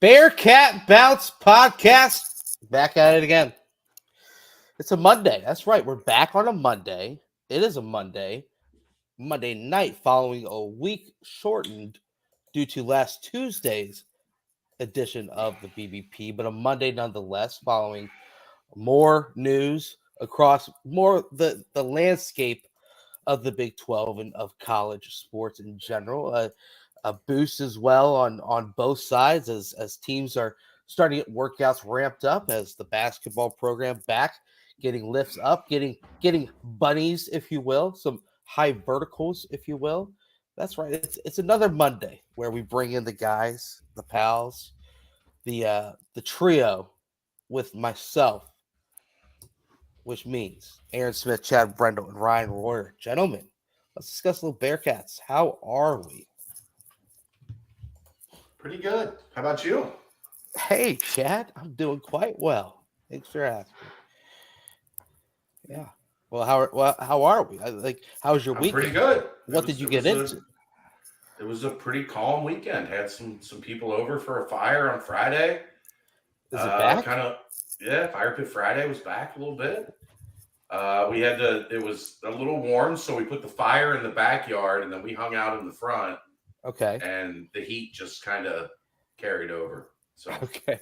Bearcat Bounce Podcast. Back at it again. It's a Monday. That's right. We're back on a Monday. It is a Monday night following a week shortened due to last Tuesday's edition of the BBP, but a Monday nonetheless following more news across more the landscape of the Big 12 and of college sports in general. A boost as well on both sides as teams are starting to get workouts ramped up, as the basketball program back getting lifts up, getting bunnies, if you will, some high verticals, if you will. That's right. It's another Monday where we bring in the guys, the pals, the trio with myself, which means Aaron Smith, Chad Brendel, and Ryan Royer. Gentlemen, let's discuss a little Bearcats. How are we? Pretty good. How about you? Hey, Chad, I'm doing quite well. Thanks for asking. Yeah. Well, how are we? How was your I'm weekend? pretty good. What did you get into? It was a pretty calm weekend. Had some people over for a fire on Friday. Is it back? Fire Pit Friday was back a little bit. It was a little warm, so we put the fire in the backyard and then we hung out in the front. Okay. And the heat just kind of carried over. So okay,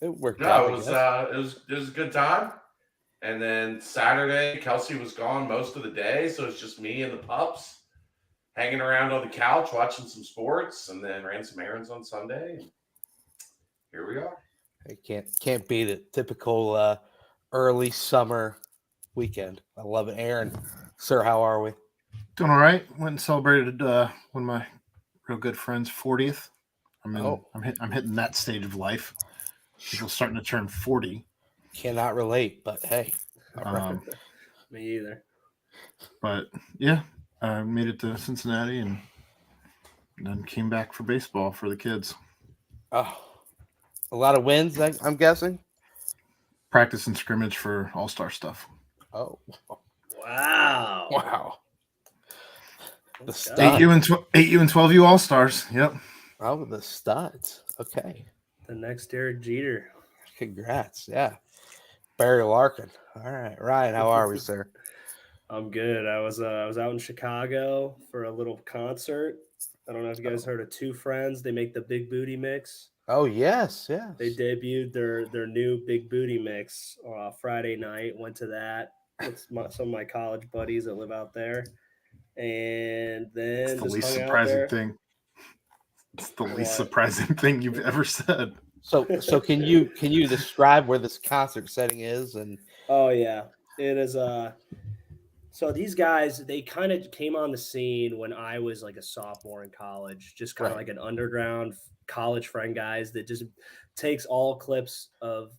it worked out. It was a good time. And then Saturday, Kelsey was gone most of the day, so it's just me and the pups hanging around on the couch watching some sports, and then ran some errands on Sunday. And here we are. I can't beat it. Typical early summer weekend. I love it. Aaron, sir, how are we? Doing all right. Went and celebrated one of my real good friends' 40th. I'm hitting that stage of life. People starting to turn 40. Cannot relate, but hey. Me either. But yeah, I made it to Cincinnati and then came back for baseball for the kids. Oh, a lot of wins, I'm guessing. Practice and scrimmage for all-star stuff. Oh, wow! The studs. 8U and 12U all-stars. Yep. Oh, the studs. Okay. The next Derek Jeter. Congrats. Yeah. Barry Larkin. All right. Ryan, how are we, sir? I'm good. I was out in Chicago for a little concert. I don't know if you guys heard of Two Friends. They make the Big Booty Mix. Oh, yes. They debuted their new Big Booty Mix Friday night. Went to that with some of my college buddies that live out there. And then it's the least surprising thing. It's the least surprising thing you've ever said. So can you describe where this concert setting is? And oh yeah, it is. So these guys, they kind of came on the scene when I was like a sophomore in college, just kind of like an underground college friend guys that just takes all clips of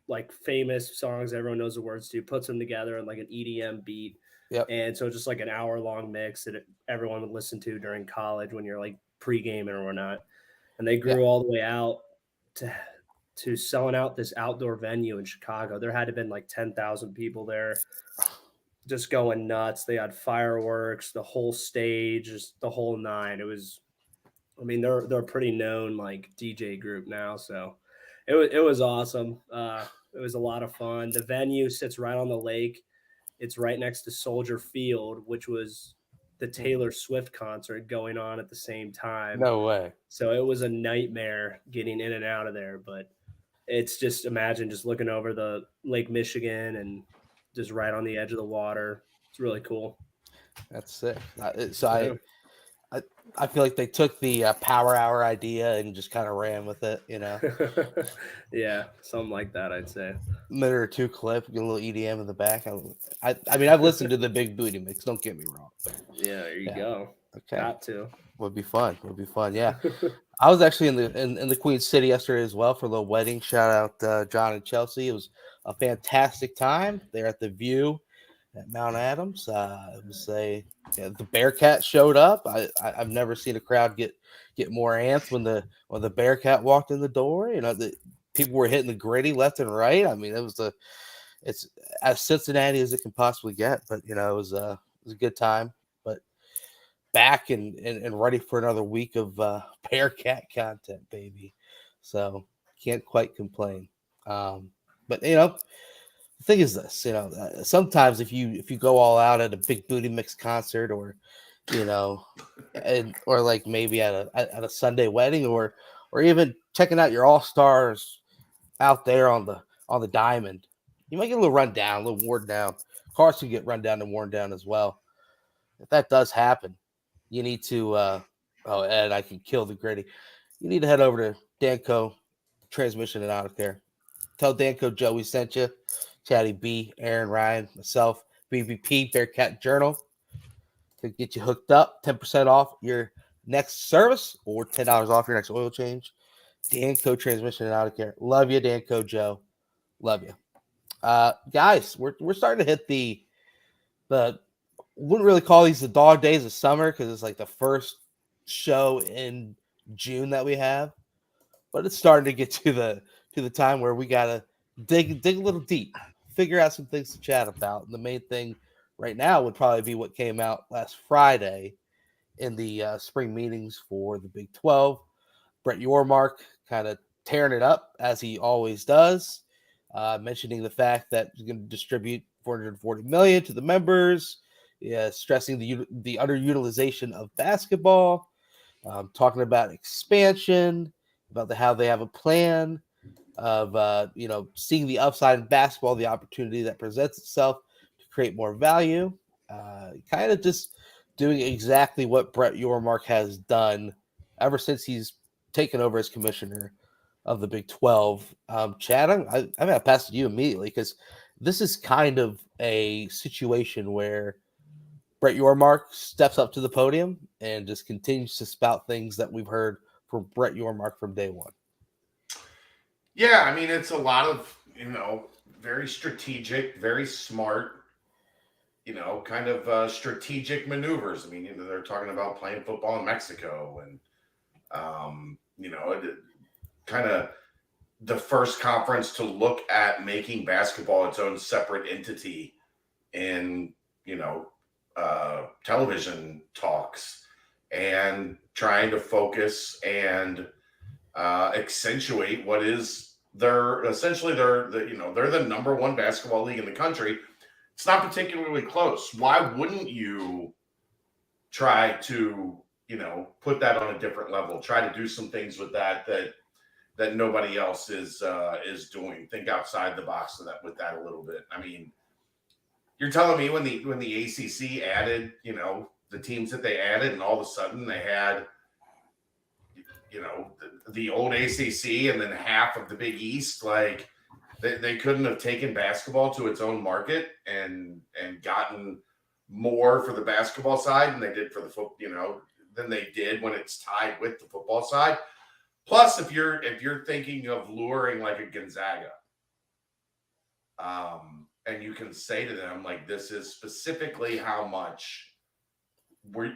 like famous songs everyone knows the words to, puts them together in like an EDM beat. Yep. And so just like an hour-long mix that everyone would listen to during college when you're like pre-gaming or whatnot. And they grew all the way out to selling out this outdoor venue in Chicago. There had to have been like 10,000 people there just going nuts. They had fireworks, the whole stage, just the whole nine. It was, I mean, they're a pretty known like DJ group now. So it was awesome. It was a lot of fun. The venue sits right on the lake. It's right next to Soldier Field, which was the Taylor Swift concert going on at the same time. No way. So it was a nightmare getting in and out of there. But it's just, imagine just looking over the Lake Michigan and just right on the edge of the water. It's really cool. That's sick. So I feel like they took the Power Hour idea and just kind of ran with it, you know? Yeah, something like that, I'd say. Minute or two clip, get a little EDM in the back. I mean, I've listened to the Big Booty Mix. Don't get me wrong. But, yeah, there you go. Okay. Got to. Would be fun. Yeah. I was actually in the Queen City yesterday as well for a little wedding. Shout out John and Chelsea. It was a fantastic time. They're at the View at Mount Adams. It was the Bearcat showed up. I've never seen a crowd get more amped when the Bearcat walked in the door. You know, the people were hitting the gritty left and right. I mean, it's as Cincinnati as it can possibly get. But you know, it was a good time. But back and ready for another week of Bearcat content, baby. So can't quite complain. But the thing is this, sometimes if you go all out at a big booty mix concert, or or like maybe at a Sunday wedding, or even checking out your all stars out there on the diamond, you might get a little run down, a little worn down. Cars can get run down and worn down as well. If that does happen, you need to and I can kill the gritty. You need to head over to Danco Transmission and Auto Care. Tell Danco Joe we sent you. Chatty B, Aaron, Ryan, myself, BBP, Bearcat Journal, to get you hooked up. 10% off your next service, or $10 off your next oil change. Danco Transmission and Auto Care. Love you, Danco Joe. Love you. Guys, we're starting to hit the wouldn't really call these the dog days of summer, because it's like the first show in June that we have, but it's starting to get to the time where we gotta dig a little deep, figure out some things to chat about. And the main thing right now would probably be what came out last Friday in the spring meetings for the Big 12. Brett Yormark kind of tearing it up, as he always does, mentioning the fact that he's going to distribute $440 million to the members, stressing the underutilization of basketball, talking about expansion, about how they have a plan of seeing the upside in basketball, the opportunity that presents itself to create more value, kind of just doing exactly what Brett Yormark has done ever since he's taken over as commissioner of the Big 12. Chad, I'm going to pass it to you immediately, because this is kind of a situation where Brett Yormark steps up to the podium and just continues to spout things that we've heard from Brett Yormark from day one. Yeah, I mean, it's a lot of, very strategic, very smart, kind of strategic maneuvers. I mean, they're talking about playing football in Mexico, and, kind of the first conference to look at making basketball its own separate entity in, television talks, and trying to focus and accentuate what is they're the number one basketball league in the country. It's not particularly close. Why wouldn't you try to, put that on a different level, try to do some things with that nobody else is doing? Think outside the box with that a little bit. I mean, you're telling me when the ACC added, the teams that they added, and all of a sudden they had, the old ACC and then half of the Big East, like they couldn't have taken basketball to its own market and gotten more for the basketball side than they did for the football, than they did when it's tied with the football side. Plus, if you're thinking of luring like a Gonzaga, and you can say to them, like, this is specifically how much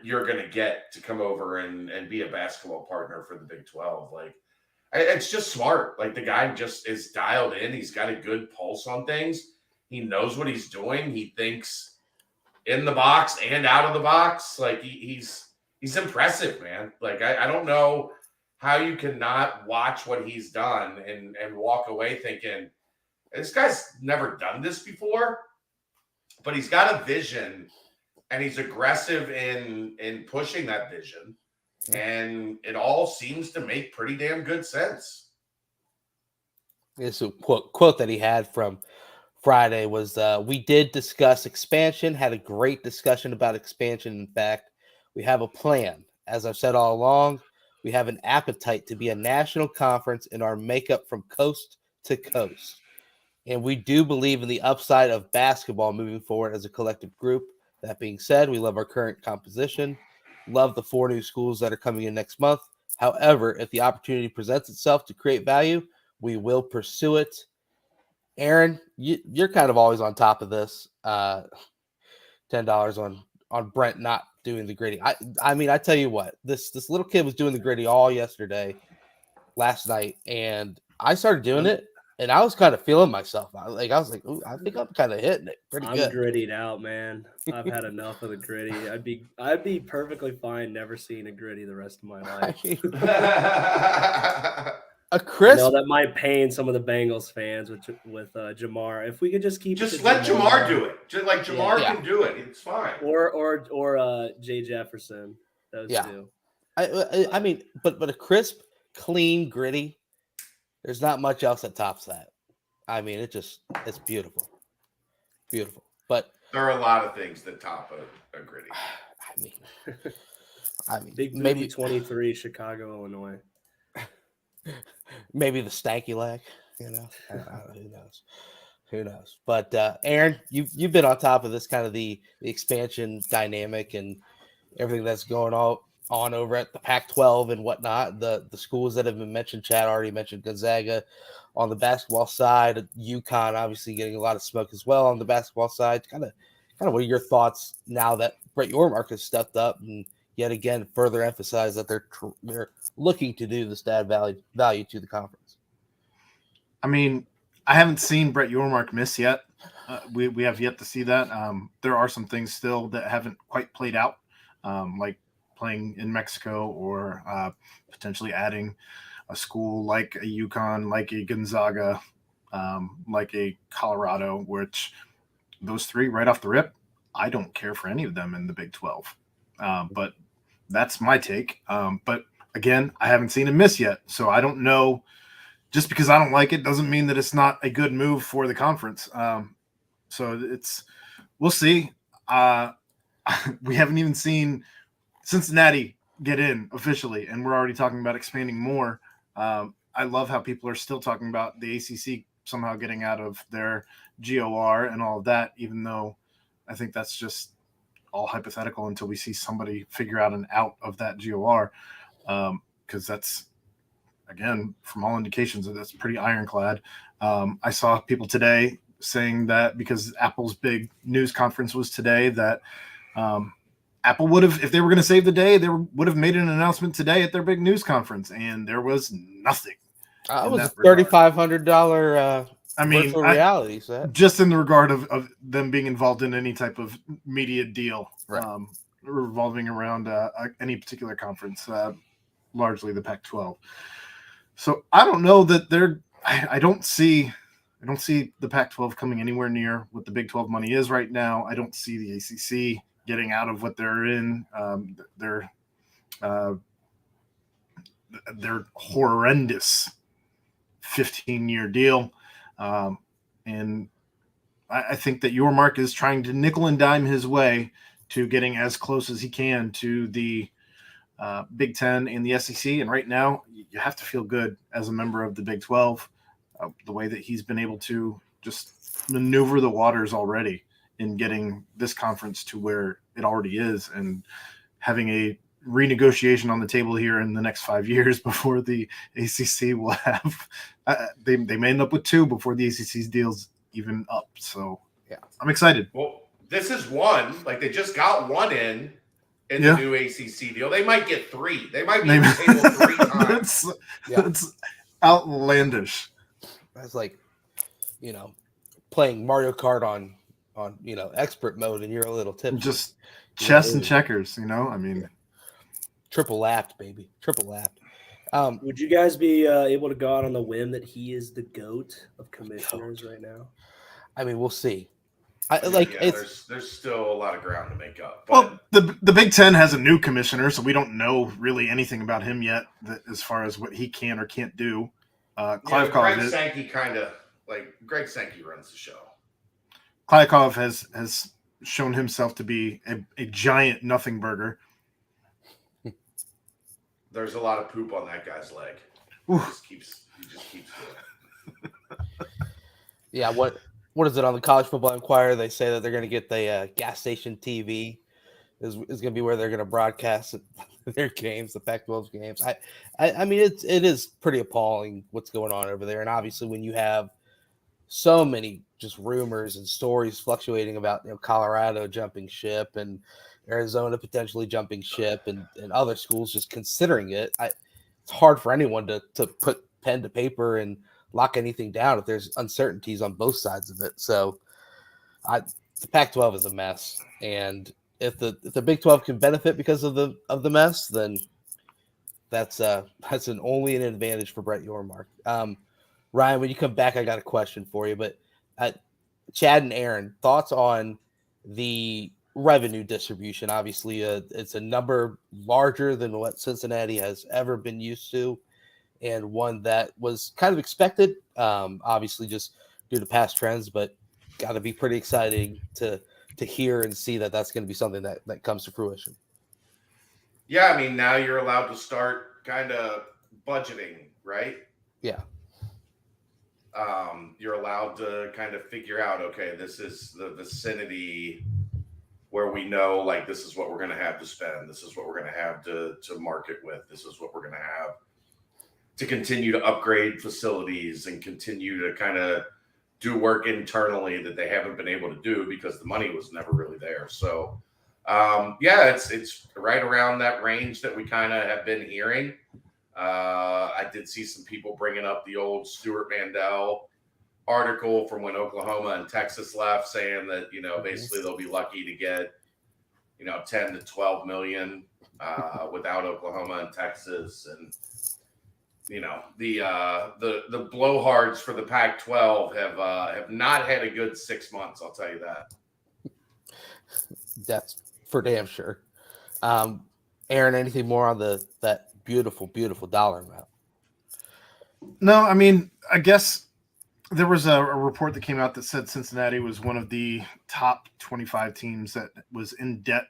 you're going to get to come over and be a basketball partner for the Big 12. Like, it's just smart. Like, the guy just is dialed in. He's got a good pulse on things. He knows what he's doing. He thinks in the box and out of the box. Like, he's impressive, man. Like, I don't know how you cannot watch what he's done and walk away thinking, this guy's never done this before, but he's got a vision, and he's aggressive in pushing that vision. And it all seems to make pretty damn good sense. This quote that he had from Friday was, we did discuss expansion, had a great discussion about expansion. In fact, we have a plan. As I've said all along, we have an appetite to be a national conference in our makeup from coast to coast. And we do believe in the upside of basketball moving forward as a collective group. That being said, we love our current composition, love the 4 new schools that are coming in next month. However, if the opportunity presents itself to create value, we will pursue it. Aaron, you're kind of always on top of this. $10 on Brent not doing the gritty. I mean, I tell you what, this little kid was doing the gritty all last night, and I started doing it, and I was kind of feeling myself. I was like, ooh, I think I'm kind of hitting it pretty good. I'm grittied out, man. I've had enough of the gritty. I'd be perfectly fine never seeing a gritty the rest of my life. A Chris, know that might pain some of the Bengals fans with Jamar. If we could just keep Just it to let Jamar do it. Just like Jamar Yeah. can do it. It's fine. or Jay Jefferson. Those two. I mean, but a crisp, clean, gritty. There's not much else that tops that. I mean, it's beautiful, beautiful. But There are a lot of things that top a gritty. I mean, Big maybe Booty 23, Chicago, Illinois. Maybe the stanky leg. You know, who knows? Who knows? But Aaron, you've been on top of this kind of the expansion dynamic and everything that's going on over at the Pac-12 and whatnot. The schools that have been mentioned, Chad already mentioned Gonzaga on the basketball side, UConn obviously getting a lot of smoke as well on the basketball side. Kind of what are your thoughts now that Brett Yormark has stepped up and yet again further emphasized that they're looking to do this to add value to the conference? I mean, I haven't seen Brett Yormark miss yet. We have yet to see that. There are some things still that haven't quite played out, like playing in Mexico or potentially adding a school like a UConn, like a Gonzaga, like a Colorado, which those three right off the rip, I don't care for any of them in the Big 12. But that's my take. But again, I haven't seen him miss yet, so I don't know. Just because I don't like it doesn't mean that it's not a good move for the conference. So we'll see. We haven't even seen Cincinnati get in officially, and we're already talking about expanding more. I love how people are still talking about the ACC somehow getting out of their GOR and all of that, even though I think that's just all hypothetical until we see somebody figure out an out of that GOR, because that's, again, from all indications, that's pretty ironclad. I saw people today saying that because Apple's big news conference was today, that Apple would have, if they were going to save the day, they would have made an announcement today at their big news conference, and there was nothing. It was a $3,500 virtual reality set. Just in the regard of them being involved in any type of media deal, right. Revolving around any particular conference, largely the Pac-12. So I don't know that I don't see the Pac-12 coming anywhere near what the Big 12 money is right now. I don't see the ACC getting out of what they're in. They're horrendous 15-year deal. And I think that Yormark is trying to nickel and dime his way to getting as close as he can to the Big 10 and the SEC. And right now, you have to feel good as a member of the Big 12, the way that he's been able to just maneuver the waters already in getting this conference to where it already is, and having a renegotiation on the table here in the next 5 years before the ACC will have they may end up with two before the ACC's deal's even up. So yeah, I'm excited. Well, this is one. Like, they just got one in the new ACC deal. They might get three. They might be on the table 3 times. That's outlandish. That's like, playing Mario Kart on expert mode, and you're a little tipsy. Just chess and checkers, I mean, triple lapped, baby, triple lapped. Would you guys be able to go out on the whim that he is the GOAT of commissioners right now? I mean, we'll see. There's still a lot of ground to make up. But well, the Big Ten has a new commissioner, so we don't know really anything about him yet, as far as what he can or can't do. Greg Sankey Greg Sankey runs the show. Klyakov has shown himself to be a giant nothing burger. There's a lot of poop on that guy's leg. He just keeps doing it. Yeah, what is it on the College Football Inquirer? They say that they're going to get the gas station TV is going to be where they're going to broadcast their games, the Pac-12 games. I mean, it is pretty appalling what's going on over there. And obviously when you have so many just rumors and stories fluctuating about Colorado jumping ship and Arizona potentially jumping ship and other schools just considering it, it's hard for anyone to put pen to paper and lock anything down if there's uncertainties on both sides of it. So the Pac-12 is a mess, and if the Big 12 can benefit because of the mess, then That's only an advantage for Brett Yormark. Ryan, when you come back, I got a question for you. But Chad and Aaron, thoughts on the revenue distribution? Obviously, it's a number larger than what Cincinnati has ever been used to, and one that was kind of expected. Obviously, just due to past trends, but got to be pretty exciting to hear and see that that's going to be something that comes to fruition. Yeah, I mean, now you're allowed to start kind of budgeting, right? Yeah. You're allowed to kind of figure out, okay, this is the vicinity where we know, like, this is what we're going to have to spend. This is what we're going to have to market with. This is what we're going to have to continue to upgrade facilities and continue to kind of do work internally that they haven't been able to do because the money was never really there. So, yeah, it's right around that range that we kind of have been hearing. I did see some people bringing up the old Stuart Mandel article from when Oklahoma and Texas left, saying that, you know, basically they'll be lucky to get, you know, 10 to 12 million without Oklahoma and Texas. And, you know, the blowhards for the Pac-12 have not had a good 6 months. I'll tell you that. That's for damn sure. Aaron, anything more on that beautiful, beautiful dollar amount? No, I mean, I guess there was a report that came out that said Cincinnati was one of the top 25 teams that was in debt,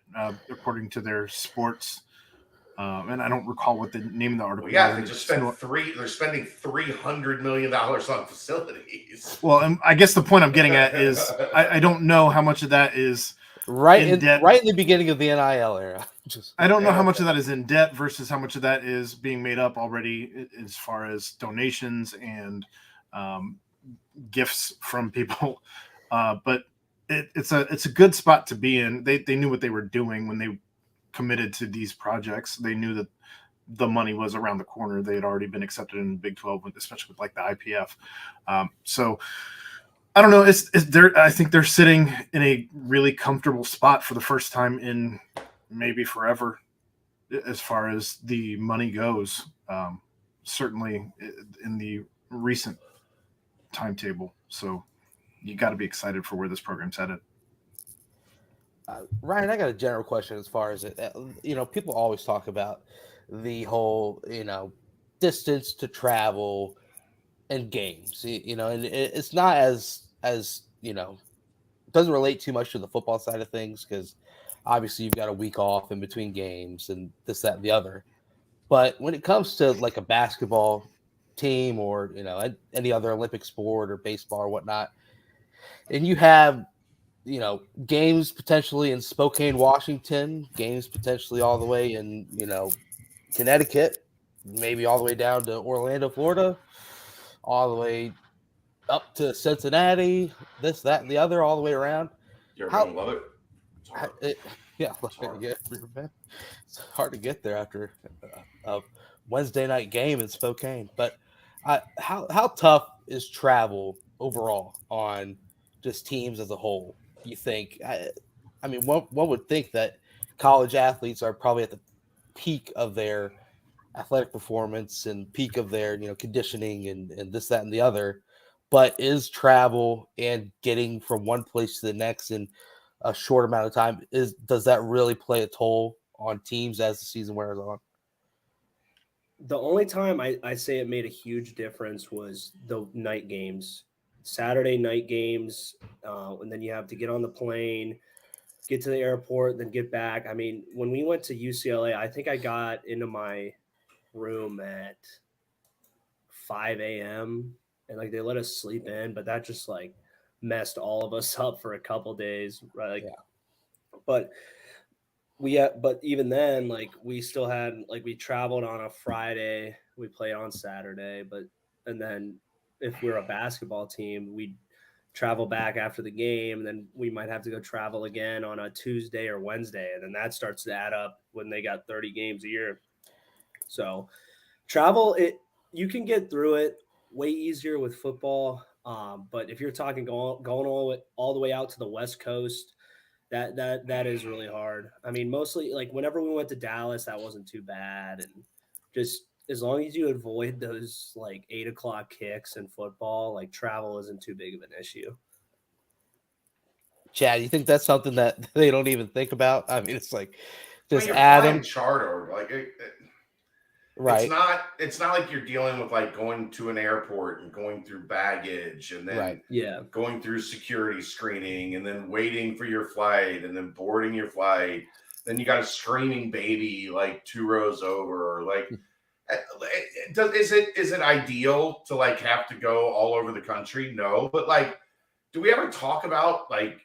according to their sports. And I don't recall what the name of the article. Well, yeah, they just spent They're spending $300 million on facilities. Well, and I guess the point I'm getting at is I don't know how much of that is right in the beginning of the NIL era. I don't know how much of that is in debt versus how much of that is being made up already as far as donations and gifts from people. But it's a good spot to be in. They knew what they were doing when they committed to these projects. They knew that the money was around the corner. They had already been accepted in the Big 12, especially with like the IPF. So I don't know. I think they're sitting in a really comfortable spot for the first time in maybe forever, as far as the money goes. Certainly in the recent timetable. So you got to be excited for where this program's headed. Ryan, I got a general question as far as it. People always talk about the whole, distance to travel and games. And it's not as doesn't relate too much to the football side of things because obviously you've got a week off in between games and this, that, and the other. But when it comes to like a basketball team or any other Olympic sport or baseball or whatnot, and you have games potentially in Spokane, Washington, games potentially all the way in Connecticut, maybe all the way down to Orlando, Florida, all the way up to Cincinnati, this, that, and the other, all the way around. You're gonna love it. It's hard to get there after a Wednesday night game in Spokane. But how tough is travel overall on just teams as a whole? You think? I mean, one would think that college athletes are probably at the peak of their athletic performance and peak of their conditioning and this, that, and the other. But is travel and getting from one place to the next in a short amount of time, does that really play a toll on teams as the season wears on? The only time I say it made a huge difference was the night games, Saturday night games, and then you have to get on the plane, get to the airport, then get back. I mean, when we went to UCLA, I think I got into my room at 5 a.m. and like they let us sleep in, but that just like messed all of us up for a couple days, right? But even then, like we still had, like we traveled on a Friday, we played on Saturday, and then if we're a basketball team, we'd travel back after the game, and then we might have to go travel again on a Tuesday or Wednesday, and then that starts to add up when they got 30 games a year. So travel, you can get through it way easier with football, but if you're talking going all the way out to the West Coast, that is really hard. I mean, mostly like whenever we went to Dallas, that wasn't too bad, and just as long as you avoid those like 8 o'clock kicks in football, like travel isn't too big of an issue. Chad, you think that's something that they don't even think about? I mean, it's like just you're add flying them, charter. Like right? It's not like you're dealing with like going to an airport and going through baggage and then Right. Yeah. going through security screening and then waiting for your flight and then boarding your flight. Then you got a screaming baby like 2 rows over. Like, is it ideal to like have to go all over the country? No, but like, do we ever talk about like,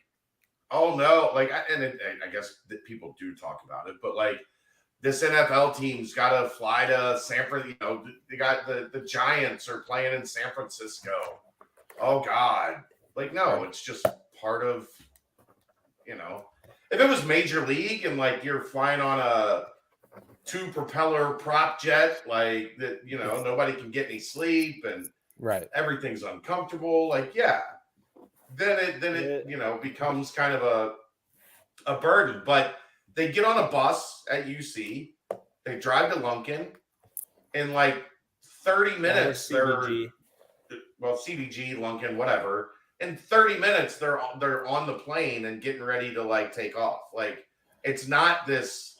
oh no, like, I guess that people do talk about it, but like, this NFL team's got to fly to San Francisco. You know, they got the Giants are playing in San Francisco. Oh God. Like, no, it's just part of, you know, if it was Major League and like you're flying on a 2-propeller prop jet, like that, you know, nobody can get any sleep and Right. everything's uncomfortable. Like, yeah, then it you know, becomes kind of a burden. But they get on a bus at UC, they drive to Lunkin, in like 30 minutes, CBG. CBG, Lunkin, whatever. In 30 minutes, they're on the plane and getting ready to like take off. Like, it's not this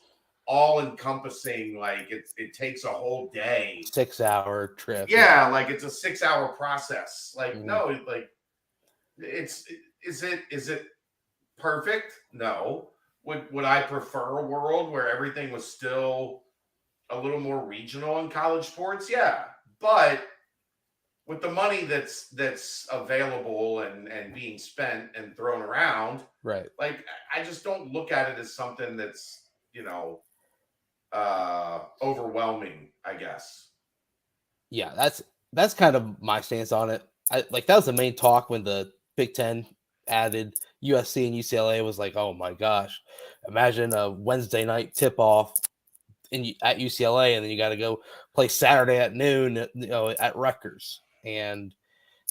all-encompassing, like it takes a whole day. 6-hour trip. Yeah, like it's a 6-hour process. Like, no, like is it perfect? No. Would I prefer a world where everything was still a little more regional in college sports? Yeah. But with the money that's available and being spent and thrown around, Right. like I just don't look at it as something that's, you know, overwhelming, I guess. Yeah, that's kind of my stance on it. Like that was the main talk when the Big Ten added USC and UCLA. Was like, oh my gosh, imagine a Wednesday night tip off at UCLA, and then you got to go play Saturday at noon, at Rutgers. And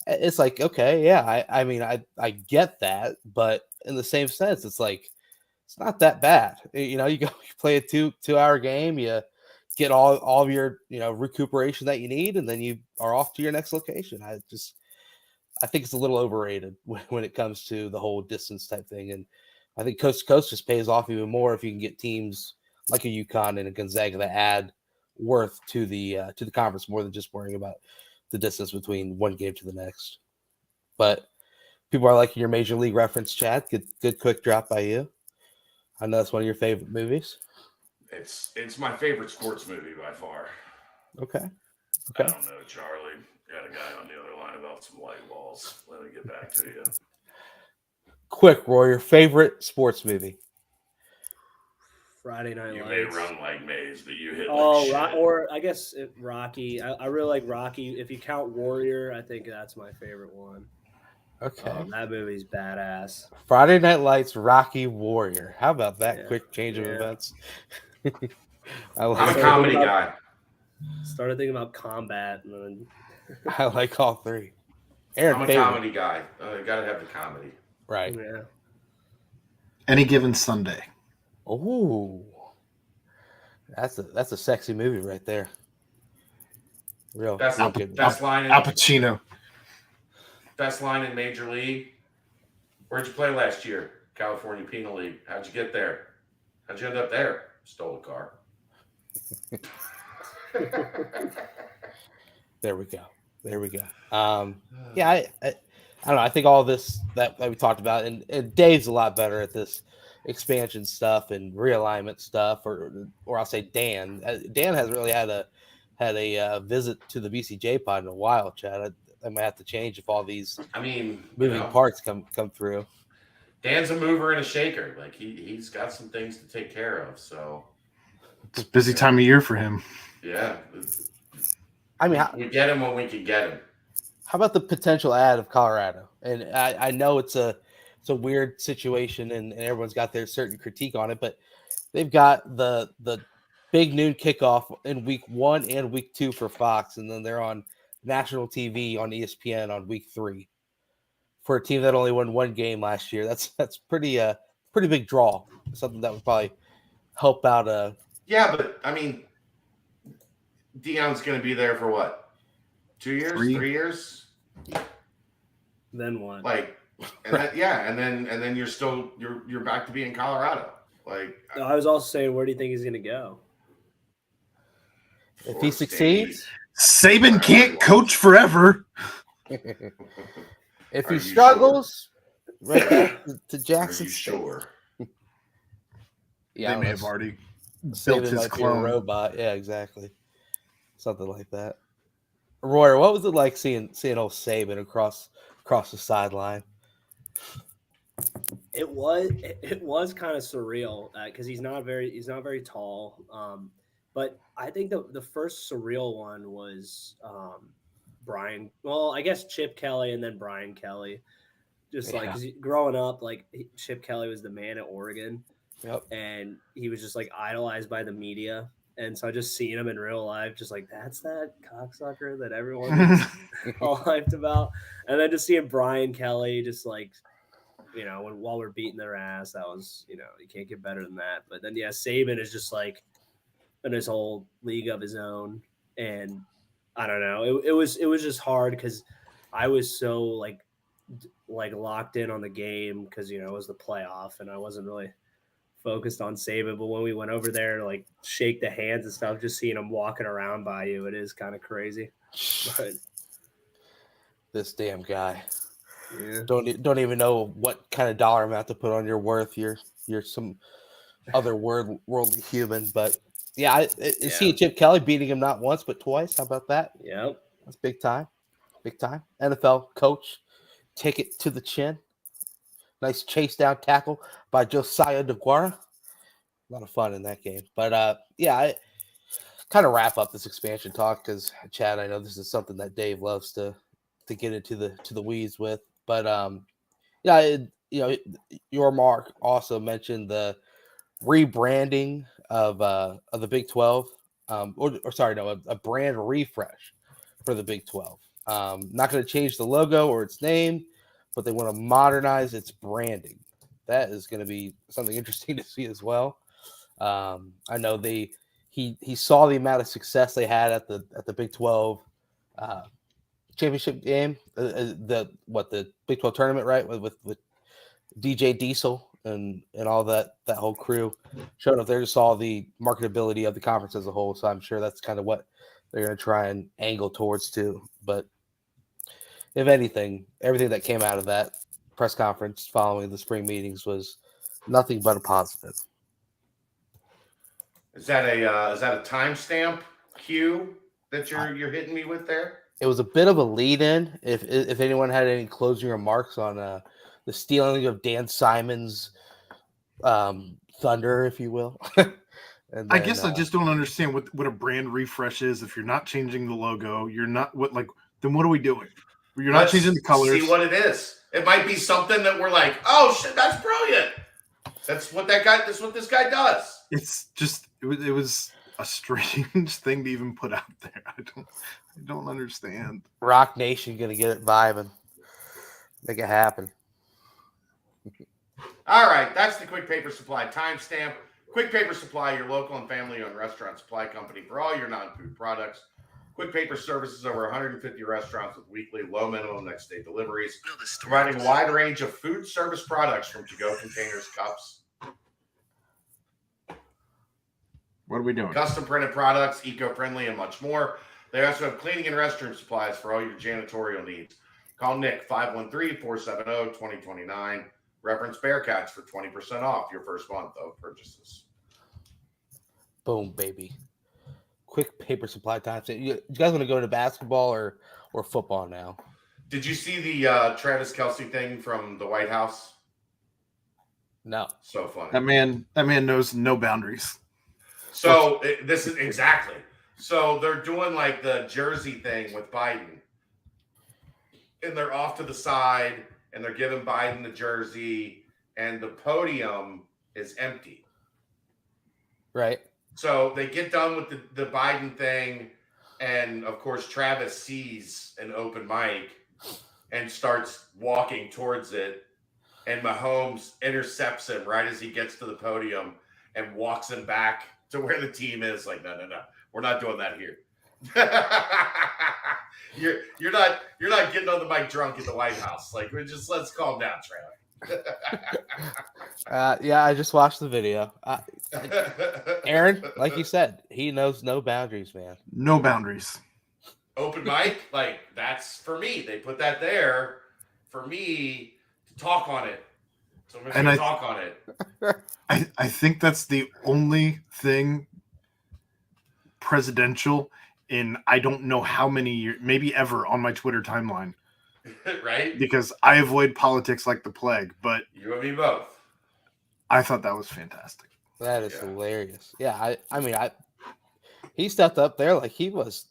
it's like, okay, yeah, I mean, I get that, but in the same sense, it's like it's not that bad. You know, you play a 2-hour game, you get all of your recuperation that you need, and then you are off to your next location. I think it's a little overrated when it comes to the whole distance type thing, and I think coast to coast just pays off even more if you can get teams like a UConn and a Gonzaga that add worth to the conference more than just worrying about the distance between one game to the next. But people are liking your Major League reference, chat. Good quick drop by you. I know it's one of your favorite movies. It's my favorite sports movie by far. Okay. I don't know, Charlie. Got a guy on the other line about some light balls. Let me get back to you. Quick, Roy, your favorite sports movie? Friday Night You Lights. may run like Maze, but you hit Oh, like shit. or I guess Rocky. I really like Rocky. If you count Warrior, I think that's my favorite one. Okay. That movie's badass. Friday Night Lights, Rocky, Warrior. How about that quick change of events? I'm a comedy guy. Started thinking about combat. And then... I like all three. Aaron, I'm a comedy guy. Gotta have the comedy. Right. Yeah. Any Given Sunday. Oh, that's a sexy movie right there. Real good. Best line in Al Pacino. Best line in Major League. Where'd you play last year? California Penal League. How'd you get there? How'd you end up there? Stole a car. There we go. Yeah, I don't know. I think all this that we talked about, and Dave's a lot better at this expansion stuff and realignment stuff, or I'll say Dan. Dan hasn't really had a visit to the BCJ pod in a while, Chad. I might have to change if all these moving parts come through. Dan's a mover and a shaker. Like he's got some things to take care of. So it's a busy time of year for him. Yeah. I mean, we get him when we can get him. How about the potential ad of Colorado? And I know it's a weird situation, and everyone's got their certain critique on it, but they've got the big noon kickoff in week 1 and week 2 for Fox, and then they're on national TV on ESPN on week 3 for a team that only won 1 game last year. That's pretty big draw. Something that would probably help out. Yeah, but I mean, Deion's going to be there for what? 2 years? 3 years? Then what? Like, and then you're back to being Colorado. Like, I was also saying, where do you think he's going to go? If he succeeds, Saban can't coach forever. if he struggles, right back to Jackson. Are you sure? Yeah, they may have already Saban built his might clone. be a robot. Yeah, exactly. Something like that. Royer, what was it like seeing old Saban across the sideline? It was kind of surreal because he's not very tall. But I think the first surreal one was Brian. Well, I guess Chip Kelly and then Brian Kelly. Just like because growing up, like Chip Kelly was the man at Oregon, and he was just like idolized by the media. And so I just seeing him in real life, just like that's that cocksucker that everyone is all hyped about. And then just seeing Brian Kelly, just like, you know, while we're beating their ass, that was, you know, you can't get better than that. But then Saban is just like in his whole league of his own, and I don't know. It was just hard because I was so like locked in on the game because, you know, it was the playoff and I wasn't really focused on Saban. But when we went over there to like shake the hands and stuff, just seeing him walking around by you, it is kind of crazy. But this damn guy. Yeah. Don't even know what kind of dollar amount to put on your worth. You're some other worldly human, but yeah, see Chip Kelly beating him not once but twice. How about that? Yep, that's big time. NFL coach, take it to the chin. Nice chase down tackle by Josiah DeGuara. A lot of fun in that game, but I kind of wrap up this expansion talk because Chad, I know this is something that Dave loves to get into the weeds with. But your Mark also mentioned the rebranding of the Big 12, a brand refresh for the Big 12. Not going to change the logo or its name, but they want to modernize its branding. That is going to be something interesting to see as well. I know he saw the amount of success they had at the Big 12 championship game, the Big 12 tournament, right? With DJ Diesel and all that whole crew showed up there, just saw the marketability of the conference as a whole. So I'm sure that's kind of what they're going to try and angle towards too. But if anything, everything that came out of that press conference following the spring meetings was nothing but a positive. Is that a timestamp cue that you're hitting me with there? It was a bit of a lead-in. If anyone had any closing remarks on the stealing of Dan Simon's thunder, if you will. And then, I guess I just don't understand what a brand refresh is. If you're not changing the logo, you're not then what are we doing? You're not changing the colors. See what it is. It might be something that we're like, oh shit, that's brilliant. That's what this guy does. It's just it was a strange thing to even put out there. I don't understand. Rock Nation gonna get it vibing. Make it happen. All right, that's the Quick Paper Supply timestamp. Quick Paper Supply, your local and family-owned restaurant supply company for all your non-food products. Quick Paper services over 150 restaurants with weekly low minimum next day deliveries, providing a wide range of food service products from to-go containers, cups. What are we doing? Custom printed products, eco-friendly, and much more. They also have cleaning and restroom supplies for all your janitorial needs. Call Nick 513-470-2029. Reference Bearcats for 20% off your first month of purchases. Boom, baby. Quick Paper Supply time. You guys want to go into basketball or football now? Did you see the Travis Kelce thing from the White House? No. So funny. That man knows no boundaries. So this is exactly. So they're doing like the jersey thing with Biden. And they're off to the side and they're giving Biden the jersey and the podium is empty. Right. So they get done with the Biden thing. And of course, Travis sees an open mic and starts walking towards it. And Mahomes intercepts him right as he gets to the podium and walks him back to where the team is. Like, no. We're not doing that here. you're not getting on the mic drunk at the White House. Like, let's calm down, Trailer. Yeah, I just watched the video. Aaron, like you said, he knows no boundaries, man. No boundaries. Open mic, like that's for me. They put that there for me to talk on it. So I'm gonna talk on it. I think that's the only thing presidential in I don't know how many years, maybe ever, on my Twitter timeline. Right? Because I avoid politics like the plague, but you and me both. I thought that was fantastic. That is hilarious. Yeah, I mean, he stepped up there like he was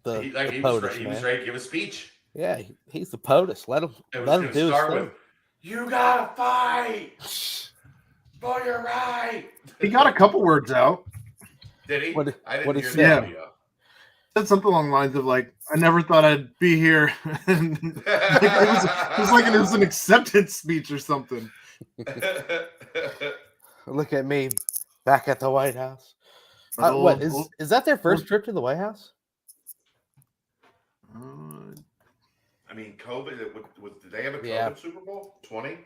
he was ready to give a speech. Yeah, he's the POTUS. Let him do his thing. You gotta fight for your right. He got a couple words out. Did he? I didn't hear the audio. Said something along the lines of like, "I never thought I'd be here." It was like it was an acceptance speech or something. Look at me, back at the White House. What is that their first trip to the White House? I mean, COVID. Did they have a COVID Super Bowl 20? I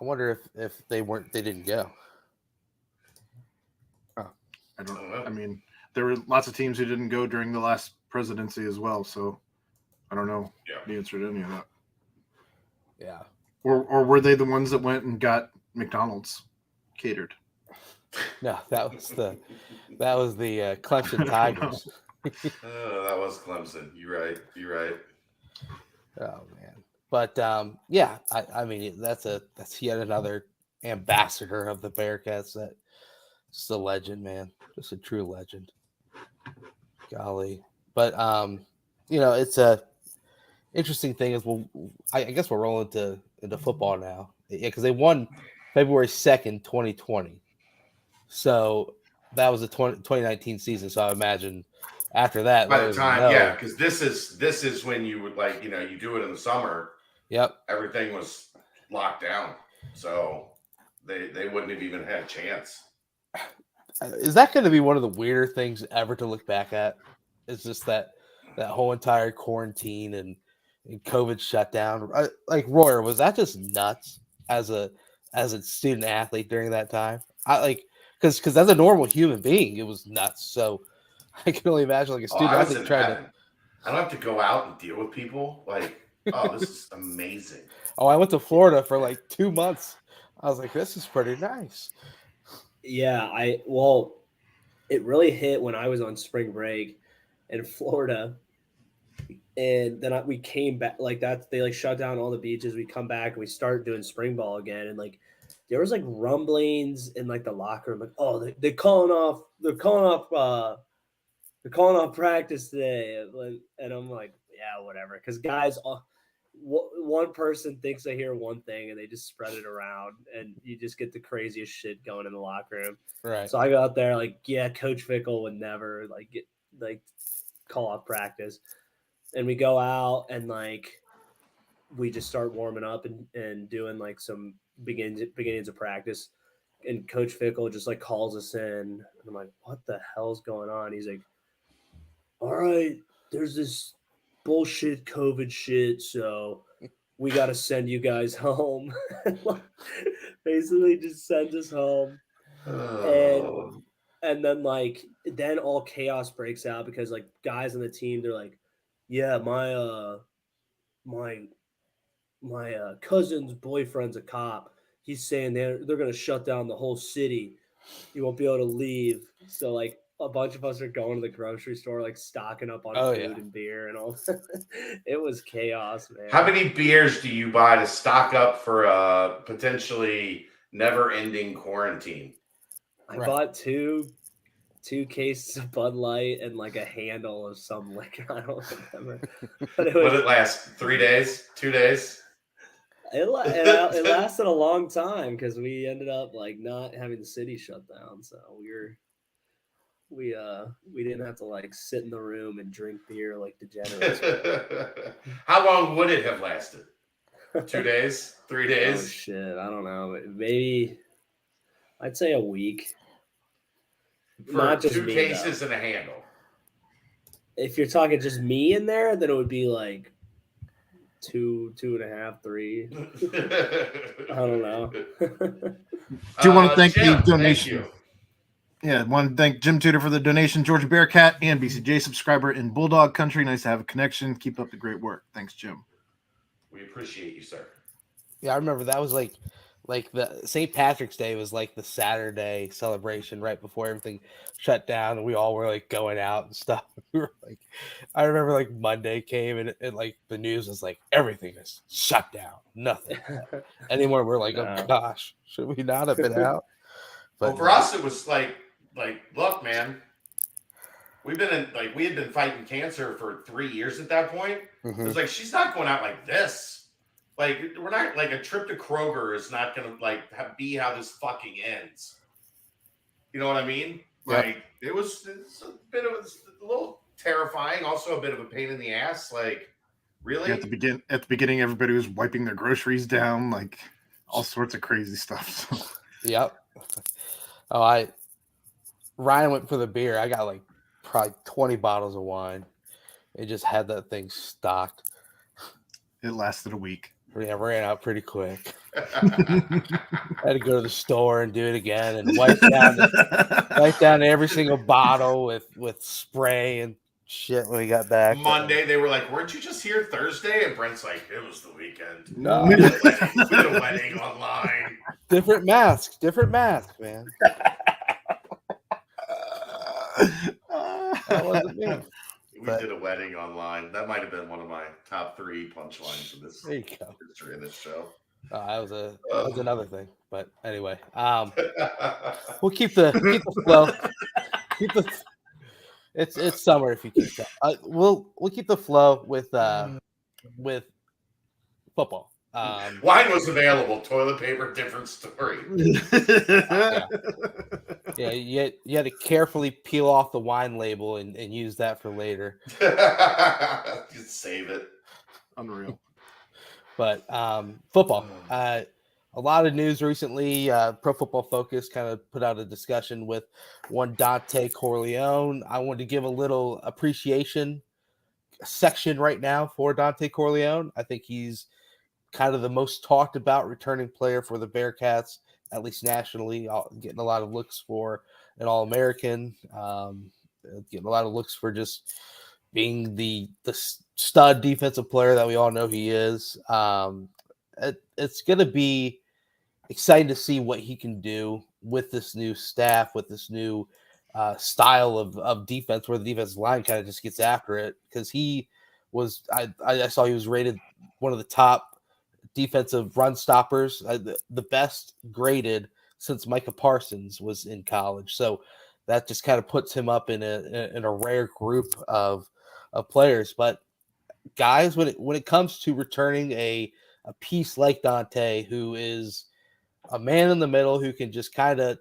wonder if they didn't go. Oh. I don't know. I mean, there were lots of teams who didn't go during the last presidency as well, so I don't know the answer to any of that. Yeah. Or were they the ones that went and got McDonald's catered? No, that was the Clemson Tigers. Oh, that was Clemson. You're right. Oh man. But yeah, I mean that's yet another ambassador of the Bearcats. That just a legend, man. Just a true legend. Golly. But it's a interesting thing is I guess we're rolling into football now. Yeah, because they won February 2nd, 2020. So that was the 2019 season. So I imagine after that, by the time, because this is when you would you do it in the summer. Yep. Everything was locked down. So they wouldn't have even had a chance. Is that going to be one of the weirder things ever to look back at? Is just that whole entire quarantine and COVID shutdown? Like Royer, was that just nuts as a student athlete during that time? Because as a normal human being, it was nuts. So I can only imagine like a student athlete trying to. I don't have to go out and deal with people. Like, oh, this is amazing. Oh, I went to Florida for like 2 months. I was like, this is pretty nice. Yeah, it really hit when I was on spring break in Florida, and then we came back like that. They shut down all the beaches. We come back and we start doing spring ball again, and there was rumblings in the locker room, oh, they're calling off practice today, and I'm like, yeah, whatever, because guys. One person thinks they hear one thing and they just spread it around, and you just get the craziest shit going in the locker room. Right. So I go out there Coach Fickle would never call off practice, and we go out and we just start warming up and doing some beginnings of practice, and Coach Fickle just calls us in, and I'm like, what the hell's going on? He's like, all right, there's this bullshit COVID shit, so we got to send you guys home. Basically just sends us home. And then then all chaos breaks out because guys on the team, they're like, yeah, my cousin's boyfriend's a cop. He's saying they're going to shut down the whole city. You won't be able to leave. So a bunch of us are going to the grocery store, stocking up on food and beer and all. It was chaos, man. How many beers do you buy to stock up for a potentially never-ending quarantine? I bought two cases of Bud Light and a handle of some liquor. I don't remember. But it last 3 days? 2 days? It lasted a long time because we ended up not having the city shut down, so we didn't have to sit in the room and drink beer like degenerates. How long would it have lasted? 2 days? 3 days? Oh shit, I don't know. Maybe I'd say a week. for Not just 2 me, cases though. and a handle. If you're talking just me in there, then it would be like 2.5, 3. I don't know. Do want to thank Jim, the donation. thank you. Yeah, want to thank Jim Tudor for the donation, Georgia Bearcat, and BCJ subscriber in Bulldog Country. Nice to have a connection. Keep up the great work. Thanks, Jim. We appreciate you, sir. Yeah, I remember that was like the St. Patrick's Day was like the Saturday celebration right before everything shut down, and we all were like going out and stuff. We were like, I remember like Monday came and like the news was like everything is shut down, nothing anymore. We're like, oh gosh, should we not have been out? But for us, it was like, look, man, we had been fighting cancer for 3 years at that point. Mm-hmm. It was like, she's not going out like this. Like, we're not like a trip to Kroger is not going to be how this fucking ends. You know what I mean? Yep. Like, it's a little terrifying, also a bit of a pain in the ass. Like, really? Yeah, at the beginning, everybody was wiping their groceries down, like all sorts of crazy stuff. So. Yep. Oh, Ryan went for the beer. I got like probably 20 bottles of wine. It just had that thing stocked. It lasted a week. Yeah, ran out pretty quick. I had to go to the store and do it again and wipe down every single bottle with spray and shit when we got back. Monday, they were like, weren't you just here Thursday? And Brent's like, it was the weekend. No. We did a wedding online. Different mask, man. That wasn't me. We did a wedding online. That might have been one of my top 3 punchlines in this history of this show. That was another thing. But anyway, we'll keep the flow. It's summer if you keep that. We'll keep the flow with football. Wine was available. Toilet paper, different story. Yeah, you had to carefully peel off the wine label and use that for later. Just save it. Unreal. But football. A lot of news recently. Pro Football Focus kind of put out a discussion with one Dante Corleone. I wanted to give a little appreciation section right now for Dante Corleone. I think he's kind of the most talked about returning player for the Bearcats, at least nationally, getting a lot of looks for an All-American, getting a lot of looks for just being the stud defensive player that we all know he is. It's going to be exciting to see what he can do with this new staff, with this new style of defense, where the defensive line kind of just gets after it, because he was I saw he was rated one of the top defensive run stoppers, the best graded since Micah Parsons was in college. So that just kind of puts him up in a rare group of players. But guys, when it comes to returning a piece like Dante, who is a man in the middle who can just kind of,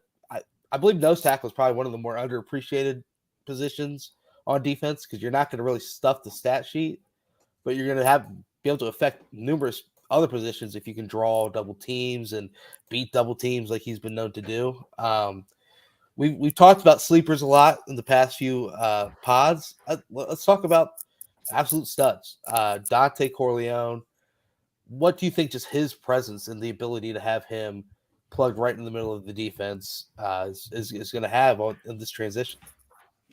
I believe nose tackle is probably one of the more underappreciated positions on defense, because you're not going to really stuff the stat sheet, but you're going to be able to affect numerous other positions if you can draw double teams and beat double teams like he's been known to do. We've talked about sleepers a lot in the past few pods. Let's talk about absolute studs. Dante Corleone. What do you think just his presence and the ability to have him plugged right in the middle of the defense is going to have in this transition?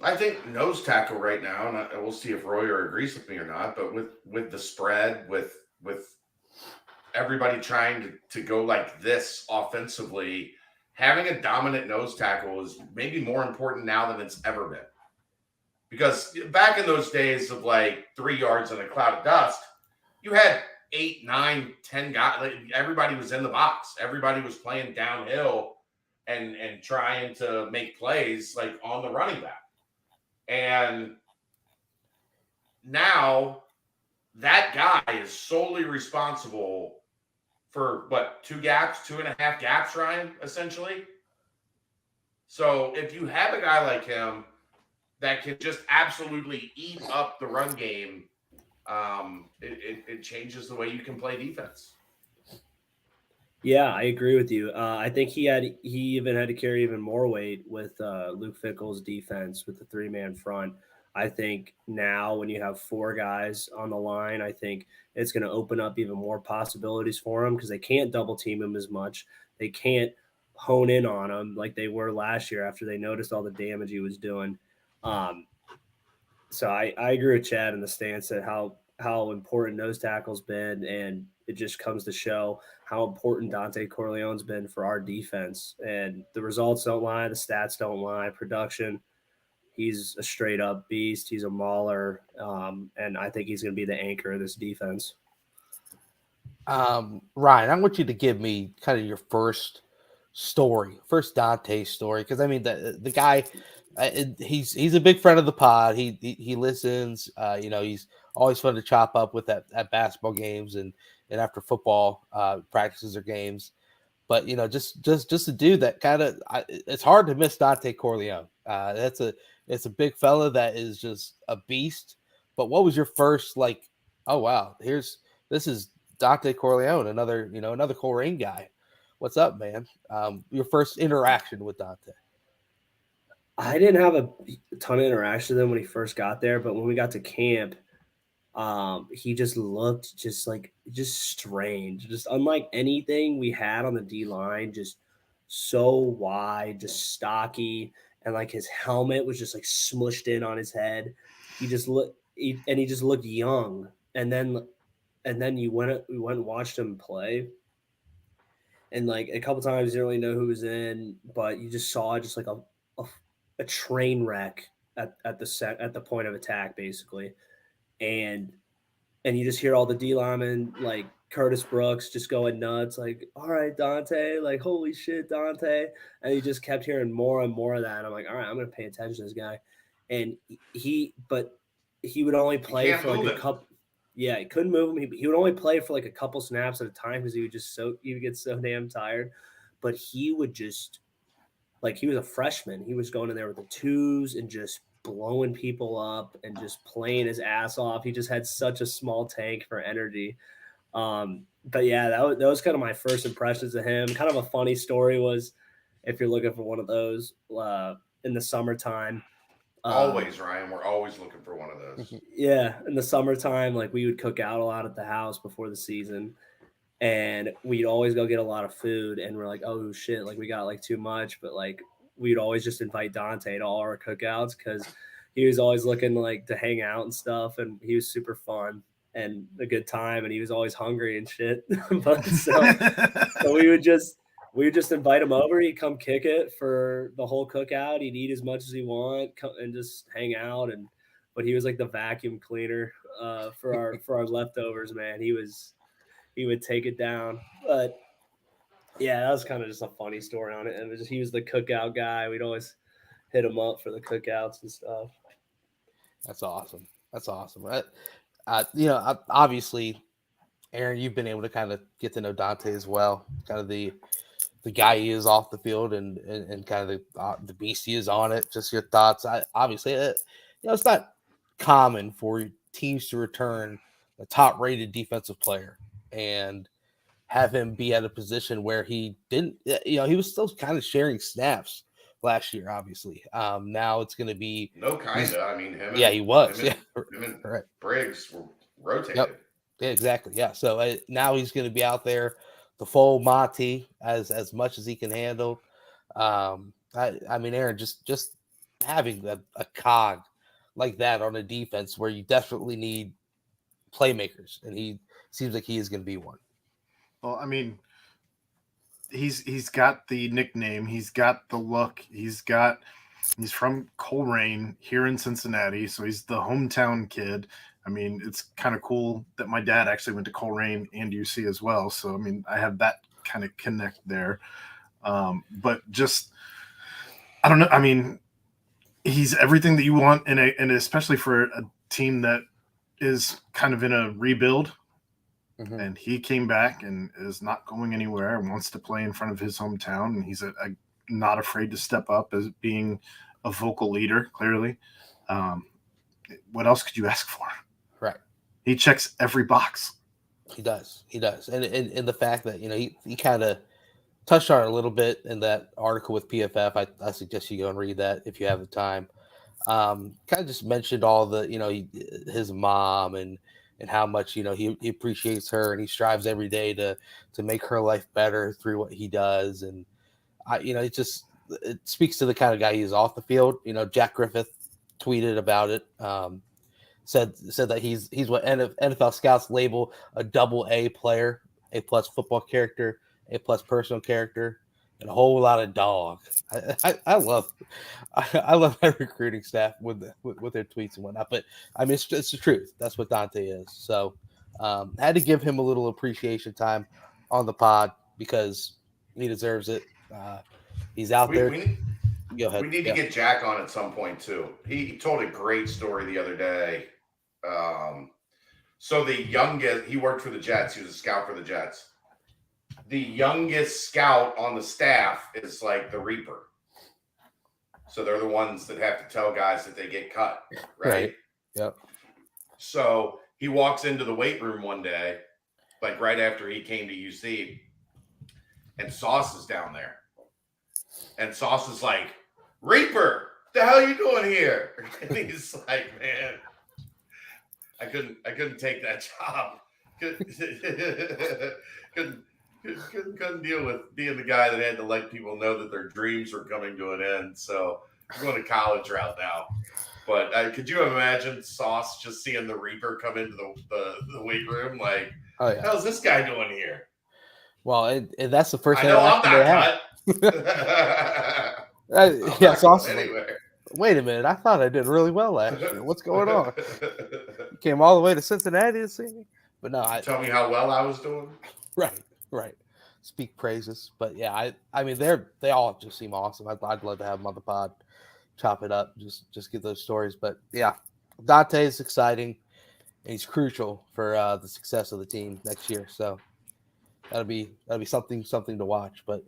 I think nose tackle right now, and we'll see if Royer agrees with me or not, but with the spread, with everybody trying to go like this offensively, having a dominant nose tackle is maybe more important now than it's ever been. Because back in those days of like 3 yards in a cloud of dust, you had 8, 9, 10 guys. Like, everybody was in the box. Everybody was playing downhill and trying to make plays like on the running back. And now that guy is solely responsible for 2.5 gaps, Ryan, essentially. So if you have a guy like him that can just absolutely eat up the run game, it changes the way you can play defense. Yeah, I agree with you. I think he even had to carry even more weight with Luke Fickell's defense with the 3-man front. I think now when you have 4 guys on the line, I think it's going to open up even more possibilities for him because they can't double team him as much. They can't hone in on him like they were last year after they noticed all the damage he was doing. Um, so I agree with Chad in the stance that how important nose tackle's been, and it just comes to show how important Dante Corleone's been for our defense. And the results don't lie, the stats don't lie. Production, he's a straight up beast. He's a mauler, and I think he's going to be the anchor of this defense. Ryan, I want you to give me kind of your first Dante story, because I mean the guy, he's a big friend of the pod. He listens. He's always fun to chop up with at basketball games and after football practices or games. But just a dude that kind of, it's hard to miss Dante Corleone. It's a big fella that is just a beast. But what was your first, like? Oh wow, this is Dante Corleone, another Coleraine guy. What's up, man? Your first interaction with Dante. I didn't have a ton of interaction with him when he first got there, but when we got to camp, he just looked just strange, just unlike anything we had on the D line, just so wide, just stocky, and like his helmet was just like smushed in on his head. He just he just looked young. And then we went and watched him play, and like a couple times you didn't really know who was in, but you just saw just like a, a train wreck at the point of attack basically, and you just hear all the D linemen like Curtis Brooks just going nuts, like, all right, Dante, like, holy shit, Dante. And he just kept hearing more and more of that. And I'm like, all right, I'm going to pay attention to this guy. And but he would only play can't for like move a it. couple. Yeah, he couldn't move him. He would only play for like a couple snaps at a time because he would get so damn tired. But he would just, like, he was a freshman. He was going in there with the twos and just blowing people up and just playing his ass off. He just had such a small tank for energy. But yeah, that was kind of my first impressions of him. Kind of a funny story was, if you're looking for one of those in the summertime. Always, Ryan. We're always looking for one of those. Yeah, in the summertime, like we would cook out a lot at the house before the season, and we'd always go get a lot of food, and we're like, oh shit, like we got like too much, but like we'd always just invite Dante to all our cookouts because he was always looking like to hang out and stuff, and he was super fun and a good time, and he was always hungry and shit. But so we would just invite him over. He'd come kick it for the whole cookout. He'd eat as much as he want and just hang out. But he was like the vacuum cleaner for our leftovers, man. He would take it down. But yeah, that was kind of just a funny story on it. And he was the cookout guy. We'd always hit him up for the cookouts and stuff. That's awesome. That's awesome. Obviously, Aaron, you've been able to kind of get to know Dante as well. Kind of the guy he is off the field, and kind of the beast he is on it. Just your thoughts. Obviously, it's not common for teams to return a top rated defensive player and have him be at a position where he didn't. He was still kind of sharing snaps last year. Obviously, now it's going to be No, kind of. I mean, he was. Him and Right. Briggs were rotated. Yep. Yeah, exactly. Yeah. So now he's going to be out there, the full Monty, as much as he can handle. I mean, Aaron, just having a cog like that on a defense where you desperately need playmakers, and he seems like he is going to be one. Well, I mean, he's got the nickname, he's got the look, he's from Coleraine here in Cincinnati, so he's the hometown kid. I mean, it's kind of cool that my dad actually went to Coleraine and UC as well. So, I mean, I have that kind of connect there. But just, I don't know. I mean, he's everything that you want and especially for a team that is kind of in a rebuild. Mm-hmm. And he came back and is not going anywhere and wants to play in front of his hometown. And he's not afraid to step up as being a vocal leader, clearly. What else could you ask for? Right. He checks every box. He does. He does. And the fact that, he kind of touched on it a little bit in that article with PFF. I suggest you go and read that if you have the time. Kind of just mentioned all the, his mom and how much, he appreciates her and he strives every day to make her life better through what he does. And it speaks to the kind of guy he is off the field. Jack Griffith tweeted about it. Said that he's what NFL scouts label a double A player, A plus football character, A plus personal character, and a whole lot of dog. I love my recruiting staff with their tweets and whatnot. But I mean, it's the truth. That's what Dante is. So had to give him a little appreciation time on the pod because he deserves it. He's out there. Go ahead. We need to get Jack on at some point too. He told a great story the other day. So the youngest, he worked for the Jets. He was a scout for the Jets. The youngest scout on the staff is like the Reaper. So they're the ones that have to tell guys that they get cut, right? Yep. So he walks into the weight room one day, like right after he came to UC, and Sauce is down there. And Sauce is like, Reaper, what the hell are you doing here? And he's like, man, I couldn't take that job. Couldn't deal with being the guy that had to let people know that their dreams were coming to an end. So I'm going to college route now. But could you imagine Sauce just seeing the Reaper come into the weight room? Like, oh, yeah. How's this guy doing here? Well, and that's the first I know I'm not cut. Yeah, Sauce. Anywhere. Wait a minute. I thought I did really well last year. What's going on? You came all the way to Cincinnati to see me? But no, tell me how well I was doing. Right. Speak praises. But yeah, I mean they all just seem awesome. I'd love to have them on the pod, chop it up, just get those stories. But yeah, Dante is exciting and he's crucial for the success of the team next year. So that'll be something to watch. But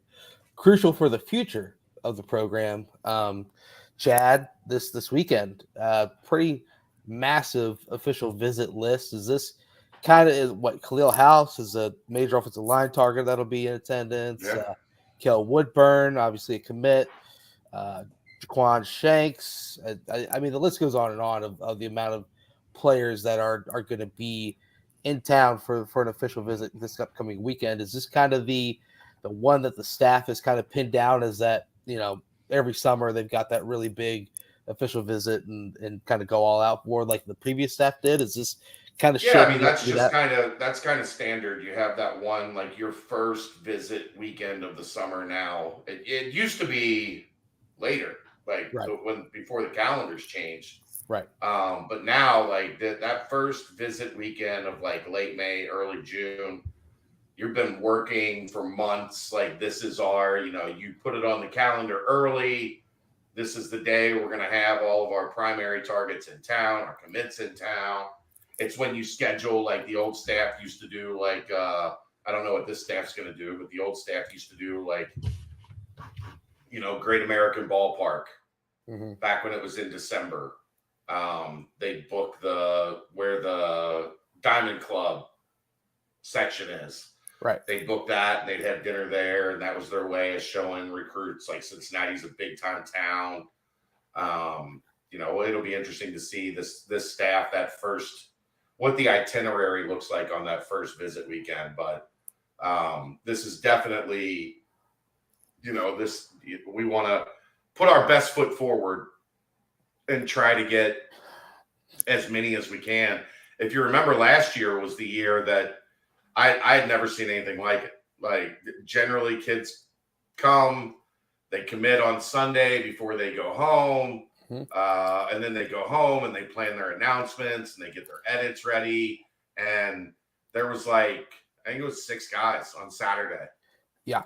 crucial for the future of the program. Chad, this weekend, pretty massive official visit list. Is this kind of what Khalil House is a major offensive line target that'll be in attendance? Yeah. Kel Woodburn, obviously a commit. Jaquan Shanks. I mean, the list goes on and on of the amount of players that are going to be in town for an official visit this upcoming weekend. Is this kind of the one that the staff is kind of pinned down as that, every summer they've got that really big official visit and kind of go all out for like the previous staff did? Is this kind of I mean, that's just kind of standard. You have that one, like your first visit weekend of the summer now. It used to be later, like before the calendars changed. Right. But now like that first visit weekend of like late May, early June, you've been working for months. Like this is you put it on the calendar early. This is the day we're going to have all of our primary targets in town, our commits in town. It's when you schedule, like the old staff used to do, like, I don't know what this staff's going to do, but the old staff used to do, like, Great American Ballpark back when it was in December. They'd book where the Diamond Club section is. Right. They'd book that and they'd have dinner there. And that was their way of showing recruits, like Cincinnati's a big time town. It'll be interesting to see this staff, what the itinerary looks like on that first visit weekend. But this is definitely, we want to put our best foot forward and try to get as many as we can. If you remember, last year was the year that I had never seen anything like it. Like generally kids come, they commit on Sunday before they go home. And then they go home and they plan their announcements and they get their edits ready. And there was I think it was 6 guys on Saturday. Yeah.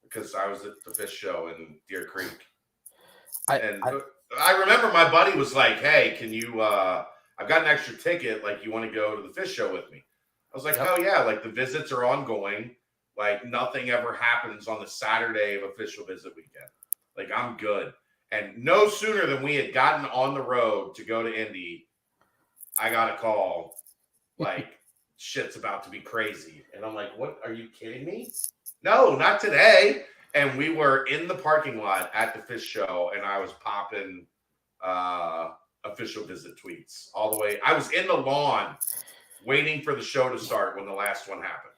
Because I was at the fish show in Deer Creek. I remember my buddy was like, hey, can you, I've got an extra ticket. Like, you want to go to the fish show with me? I was like, hell yeah. Like the visits are ongoing. Like nothing ever happens on the Saturday of official visit weekend. Like I'm good. And no sooner than we had gotten on the road to go to Indy, I got a call like shit's about to be crazy. And I'm like, what? Are you kidding me? No, not today. And we were in the parking lot at the fish show, and I was popping official visit tweets all the way. I was in the lawn waiting for the show to start when the last one happened.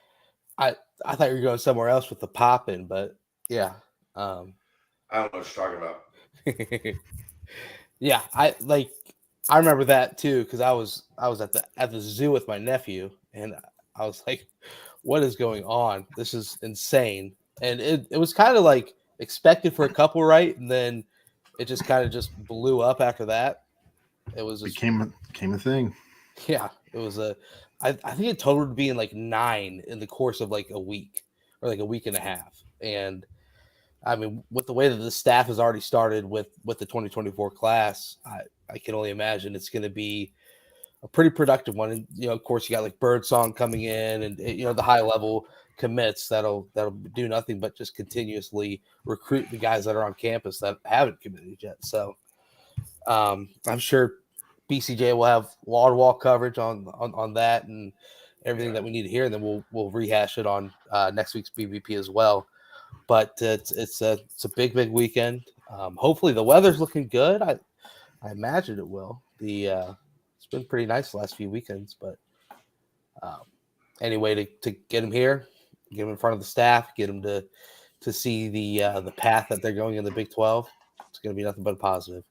I thought you were going somewhere else with the popping, but yeah. I don't know what you're talking about. Yeah, I remember that too because I was at the zoo with my nephew, and I was like, "What is going on? This is insane!" And it was kind of like expected for a couple, right? And then it just kind of just blew up after that. It was just, became a thing. yeah, it was I think it totaled being like 9 in the course of like a week or like a week and a half, and I mean, with the way that the staff has already started with the 2024 class, I can only imagine it's going to be a pretty productive one. And you know, of course, you got like Birdsong coming in, and you know the high level commits that'll do nothing but just continuously recruit the guys that are on campus that haven't committed yet. So I'm sure BCJ will have wall to wall coverage on that and everything that we need to hear, and then we'll rehash it on next week's BVP as well. But it's a big weekend. Hopefully the weather's looking good. I imagine it will. It's been pretty nice the last few weekends, but any way to get him here, get him in front of the staff, get him to see the path that they're going in the Big 12. It's going to be nothing but a positive.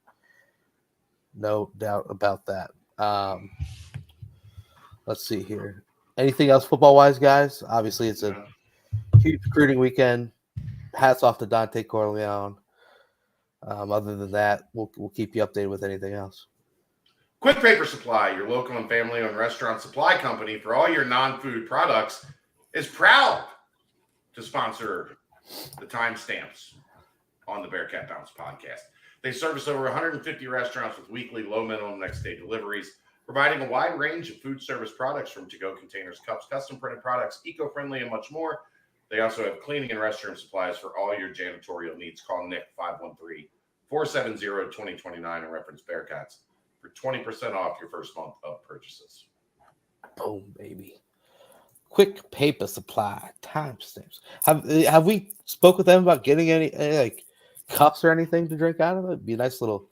No doubt about that. Let's see here. Anything else football wise, guys? Obviously, it's a huge recruiting weekend. Hats off to Dante Corleone. Other than that, we'll keep you updated with anything else. Quick Paper Supply, your local and family-owned restaurant supply company for all your non-food products, is proud to sponsor the timestamps on the Bearcat Bounce podcast. They service over 150 restaurants with weekly low minimum next day deliveries, providing a wide range of food service products from to-go containers, cups, custom printed products, eco-friendly, and much more. They also have cleaning and restroom supplies for all your janitorial needs. Call Nick 513-470-2029 and reference Bearcats for 20% off your first month of purchases. Boom, baby. Quick Paper Supply timestamps. Have we spoke with them about getting any like cups or anything to drink out of it? It'd be a nice little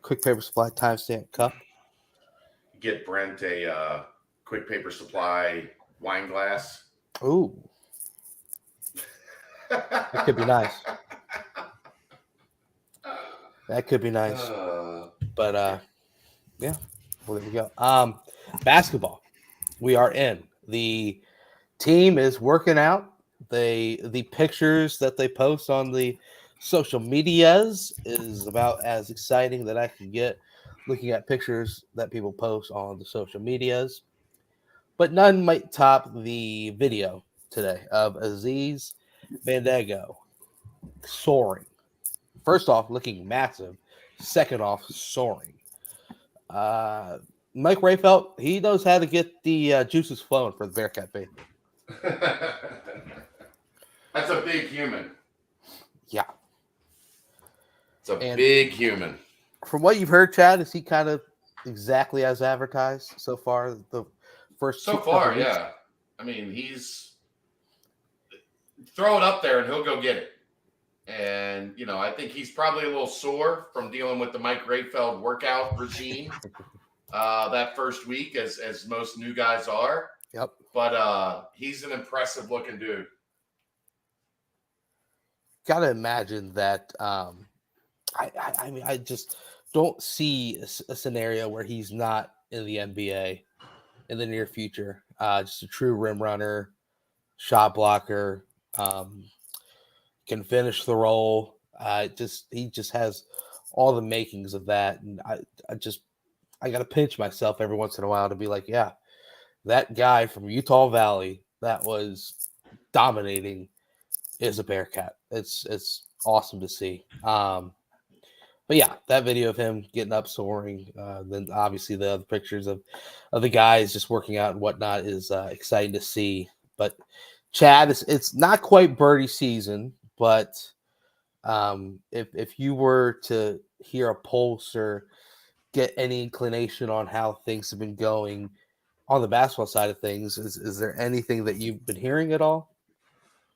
Quick Paper Supply timestamp cup. Get Brent a Quick Paper Supply wine glass. Ooh. That could be nice. That could be nice. But yeah. Well, there we go. Basketball. We are in. The team is working out. The pictures that they post on the social medias is about as exciting that I can get looking at pictures that people post on the social medias. But none might top the video today of Aziz Bandago soaring. First off, looking massive. Second off, soaring. Mike Rayfelt, he knows how to get the juices flowing for the Bearcat faith. That's a big human. Yeah. It's a big human. From what you've heard, Chad, is he kind of exactly as advertised so far? The first so far, yeah. I mean, he's throw it up there and he'll go get it. And, you know, I think he's probably a little sore from dealing with the Mike Rayfeld workout regime that first week, as most new guys are. Yep. But he's an impressive looking dude. Gotta imagine that. I mean, I just don't see a scenario where he's not in the NBA in the near future. Just a true rim runner, shot blocker, can finish the role. He just has all the makings of that, and I gotta pinch myself every once in a while to be like, yeah, that guy from Utah Valley that was dominating is a Bearcat. It's awesome to see. But yeah, that video of him getting up soaring, then obviously the other pictures of the guys just working out and whatnot is exciting to see. But Chad, it's not quite birdie season, but if you were to hear a pulse or get any inclination on how things have been going on the basketball side of things, is there anything that you've been hearing at all?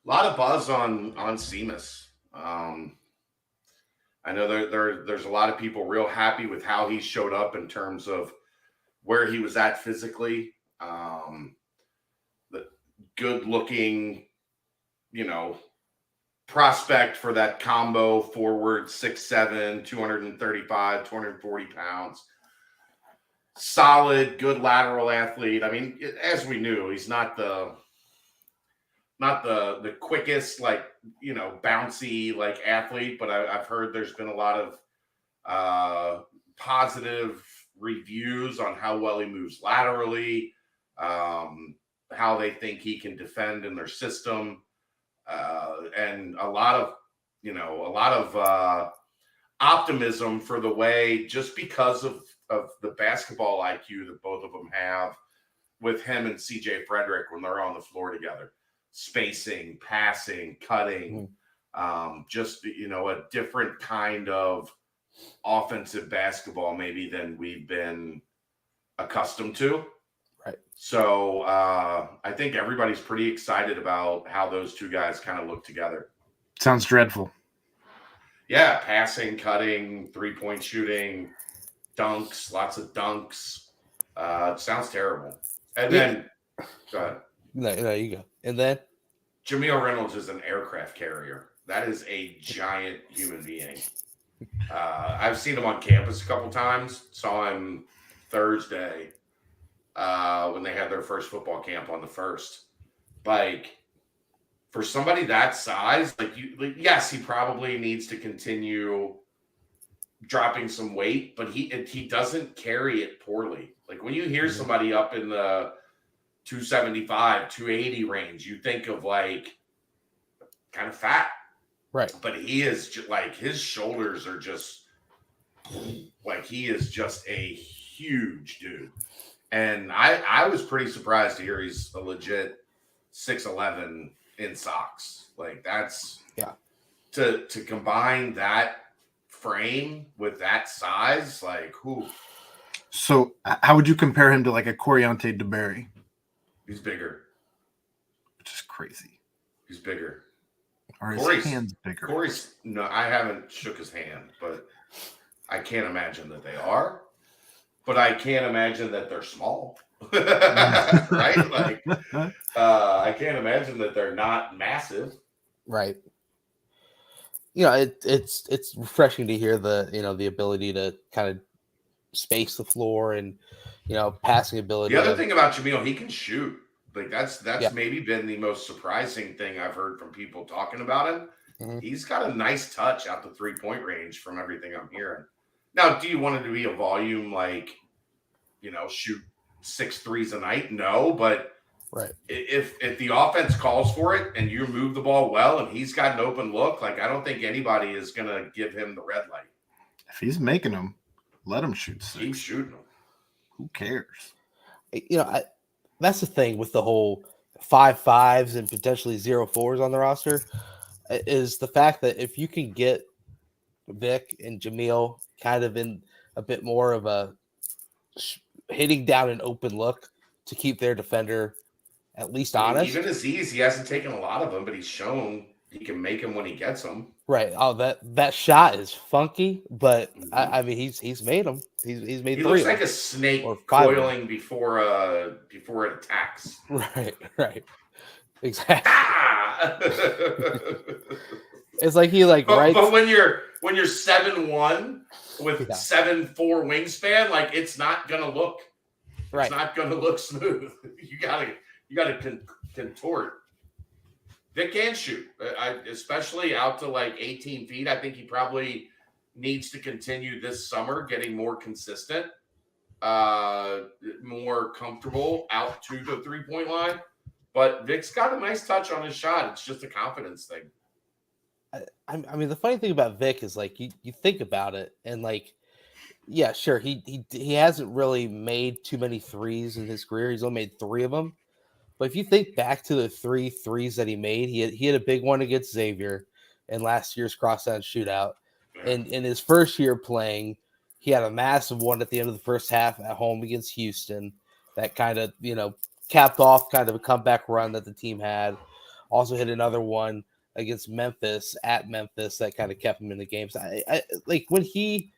A lot of buzz on Seamus. I know there's a lot of people real happy with how he showed up in terms of where he was at physically. The good looking, prospect for that combo forward, 6'7", 235, 240 pounds. Solid, good lateral athlete. I mean, as we knew, he's not the quickest, bouncy athlete, but I've heard there's been a lot of positive reviews on how well he moves laterally, how they think he can defend in their system, and a lot of optimism for the way, just because of the basketball IQ that both of them have with him and CJ Frederick when they're on the floor together. Spacing, passing, cutting, just a different kind of offensive basketball maybe than we've been accustomed to. Right. So I think everybody's pretty excited about how those two guys kind of look together. Sounds dreadful. Yeah, passing, cutting, 3-point shooting, dunks, lots of dunks. It sounds terrible. And then, go ahead. No, you go. And then Jameel Reynolds is an aircraft carrier. That is a giant human being. I've seen him on campus a couple times. Saw him Thursday when they had their first football camp on the 1st. For somebody that size, yes, he probably needs to continue dropping some weight, but he doesn't carry it poorly. When you hear somebody up in the 275, 280 range, you think of kind of fat. Right. But he is just his shoulders are just he is just a huge dude. And I was pretty surprised to hear he's a legit 6'11" in socks. That's to combine that frame with that size, who. So how would you compare him to a Coriante DeBerry? He's bigger. Which is crazy. He's bigger. Or his hand's bigger. Corey's, no, I haven't shook his hand, but I can't imagine that they are. But I can't imagine that they're small. Right? I can't imagine that they're not massive. Right. It's refreshing to hear the ability to kind of space the floor and passing ability. The other thing about Jameel, he can shoot. That's maybe been the most surprising thing I've heard from people talking about him. Mm-hmm. He's got a nice touch out the 3-point range from everything I'm hearing. Now, do you want him to be a volume shoot 6 threes a night? No, but right. If the offense calls for it and you move the ball well and he's got an open look, I don't think anybody is gonna give him the red light. If he's making them, let him shoot 6. Keep shooting them. Who cares? That's the thing with the whole 5.5s and potentially 0.4s on the roster, is the fact that if you can get Vic and Jameel kind of in a bit more of a hitting down an open look to keep their defender at least honest. Even Aziz, he hasn't taken a lot of them, but he's shown he can make them when he gets them. Right. Oh, that shot is funky, but I mean he's made them. He's made. He 3 looks like a snake coiling before it attacks. Right. Exactly. Ah! It's like he right. But when you're 7'1" with 7'4" wingspan, it's not gonna look. Right. It's not gonna look smooth. You gotta contort. Vic can shoot, especially out to 18 feet. I think he probably needs to continue this summer, getting more consistent, more comfortable out to the 3-point line. But Vic's got a nice touch on his shot. It's just a confidence thing. I mean, the funny thing about Vic is you think about it and yeah, sure, he hasn't really made too many threes in his career. He's only made 3 of them. But if you think back to the 3 threes that he made, he had a big one against Xavier in last year's crosstown shootout. And in his first year playing, he had a massive one at the end of the first half at home against Houston. that kind of, capped off kind of a comeback run that the team had. Also hit another one against Memphis at Memphis that kind of kept him in the game. So I like when he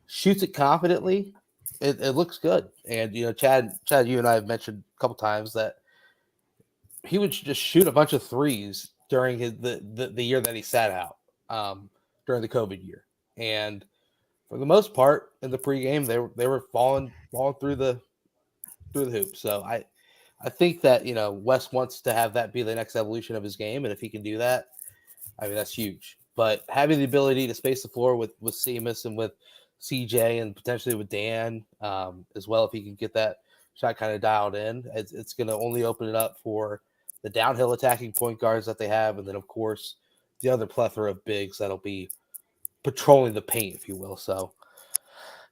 shoots it confidently, it looks good. And Chad, you and I have mentioned a couple times that he would just shoot a bunch of threes during the year that he sat out, during the COVID year. And for the most part in the pregame, they were falling through the hoop. So I think that Wes wants to have that be the next evolution of his game, and if he can do that, I mean that's huge. But having the ability to space the floor with Seamus and with CJ and potentially with Dan as well, if he can get that shot kind of dialed in, it's going to only open it up for the downhill attacking point guards that they have, and then of course the other plethora of bigs that'll be patrolling the paint, if you will. So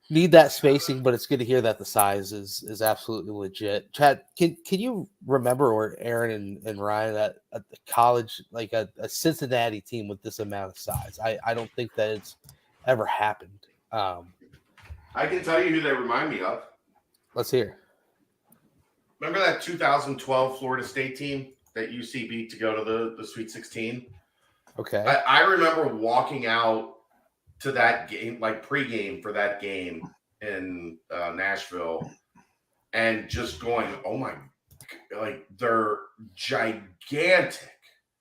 need that spacing, but it's good to hear that the size is absolutely legit. Chad, can you remember, or Aaron and Ryan, that at the college, like a Cincinnati team with this amount of size? I don't think that it's ever happened. I can tell you who they remind me of. Let's hear. Remember that 2012 Florida State team that UC beat to go to the Sweet 16? Okay. I remember walking out to that game, like pregame for that game in Nashville, and just going, "Oh my!" Like they're gigantic.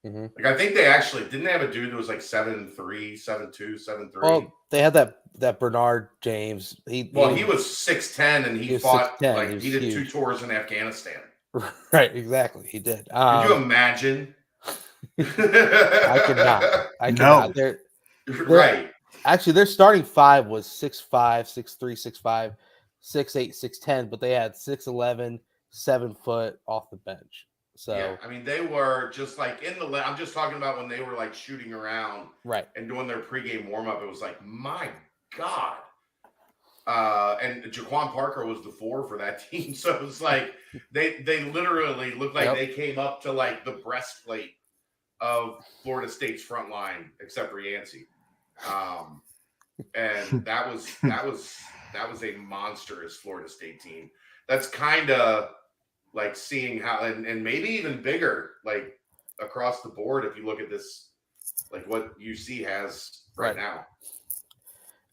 Mm-hmm. Like I think they actually didn't they have a dude that was like 7'3", 7'2", 7'3". Well, they had that Bernard James. He was 6'10", and he fought 6'10". like he did huge. 2 tours in Afghanistan. Right, exactly. He did. Could you imagine? I cannot. No. They're right. Actually, their starting five was 6'5", 6'3", 6'5", 6'8", 6'10", but they had 6'11", 7 foot off the bench. So yeah, I mean, they were just like in the. I'm just talking about when they were like shooting around, right, and doing their pregame warm up. It was like, my God. And Jaquan Parker was the 4 for that team, so it was like they literally looked like they came up to like the breastplate of Florida State's front line, except for Yancey. And that was a monstrous Florida State team. That's kind of like seeing how, and maybe even bigger, like across the board. If you look at this, like what UC has right now.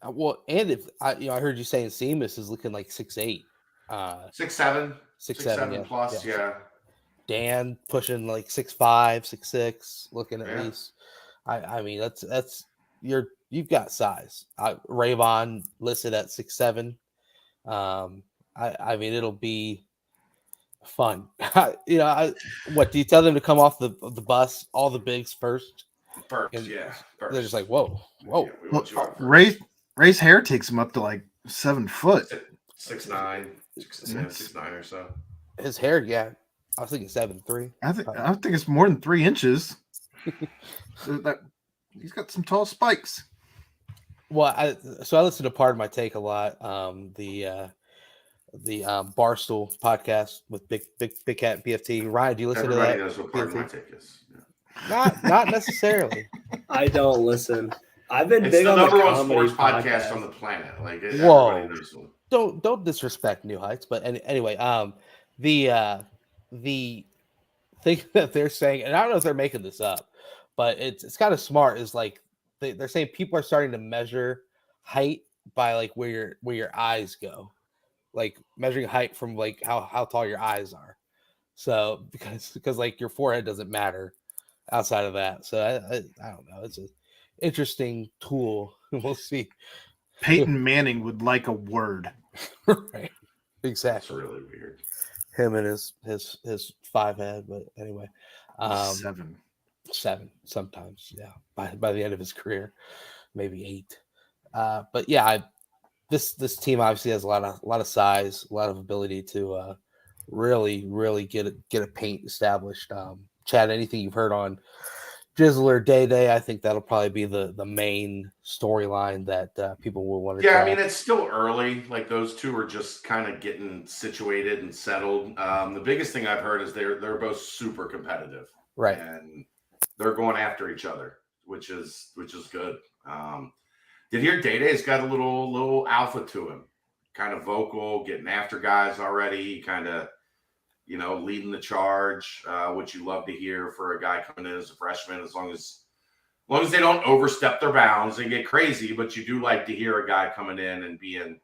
Well, and if I heard you saying Seamus is looking like 6'8", 6'7", 6'7", plus, yeah. Dan pushing like 6'5", 6'6", looking at least. I mean that's you've got size. Rayvon listed at 6'7". I mean it'll be fun. What do you tell them to come off the bus? All the bigs first. First. They're just like whoa. Well, Ray's hair takes him up to like 7 foot. 6'9", 6'9" or so. His hair, yeah. I was thinking 7'3". I think it's more than 3 inches. He's got some tall spikes. Well, I listen to Part of My Take a lot. The Barstool podcast with Big Cat and BFT. Ryan, do you listen to that? Everybody knows what Part of My Take is. Yeah. Not necessarily. I don't listen. I've been it's big the on number the one comedy sports podcast on the planet. Like, whoa! Don't disrespect New Heights. But anyway, the thing that they're saying, and I don't know if they're making this up, but it's kind of smart. Is like they're saying people are starting to measure height by like where your eyes go, like measuring height from like how tall your eyes are. So because like your forehead doesn't matter outside of that. So I don't know. It's an interesting tool. We'll see. Peyton Manning would like a word. Right. Exactly. That's really weird. Him and his 5 head, but anyway. 7 sometimes, yeah. By the end of his career, maybe 8. But yeah, this team obviously has a lot of size, a lot of ability to really get a paint established. Chad, anything you've heard on Drizzler Day? I think that'll probably be the main storyline that people will want to. Yeah, I mean it's still early. Like those two are just kind of getting situated and settled. The biggest thing I've heard is they're both super competitive, right? And they're going after each other, which is good. Did hear Day-Day's got a little alpha to him, kind of vocal, getting after guys already, kind of leading the charge, which you love to hear for a guy coming in as a freshman, as long as they don't overstep their bounds and get crazy. But you do like to hear a guy coming in and being,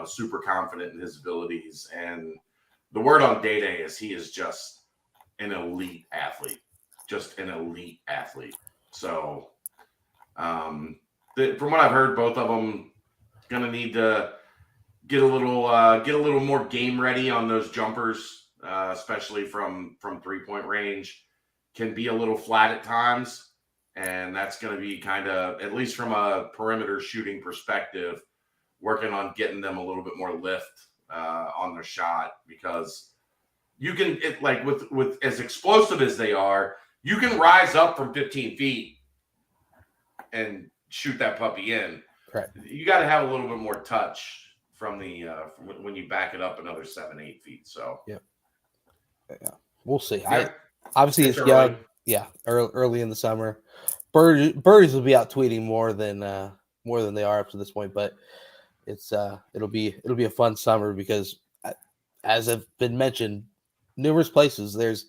super confident in his abilities. And the word on Day is he is just an elite athlete, So from what I've heard, both of them going to need to get a little more game ready on those jumpers, especially from 3-point range. Can be a little flat at times, and that's going to be kind of, at least from a perimeter shooting perspective, working on getting them a little bit more lift on their shot, because you can, with as explosive as they are, you can rise up from 15 feet and shoot that puppy in. Right. You got to have a little bit more touch from when you back it up another 7-8 feet. So yeah, we'll see. Yeah. Obviously it's young. Yeah, early in the summer. Birdies will be out tweeting more than they are up to this point, but it'll be a fun summer because, as have been mentioned numerous places, there's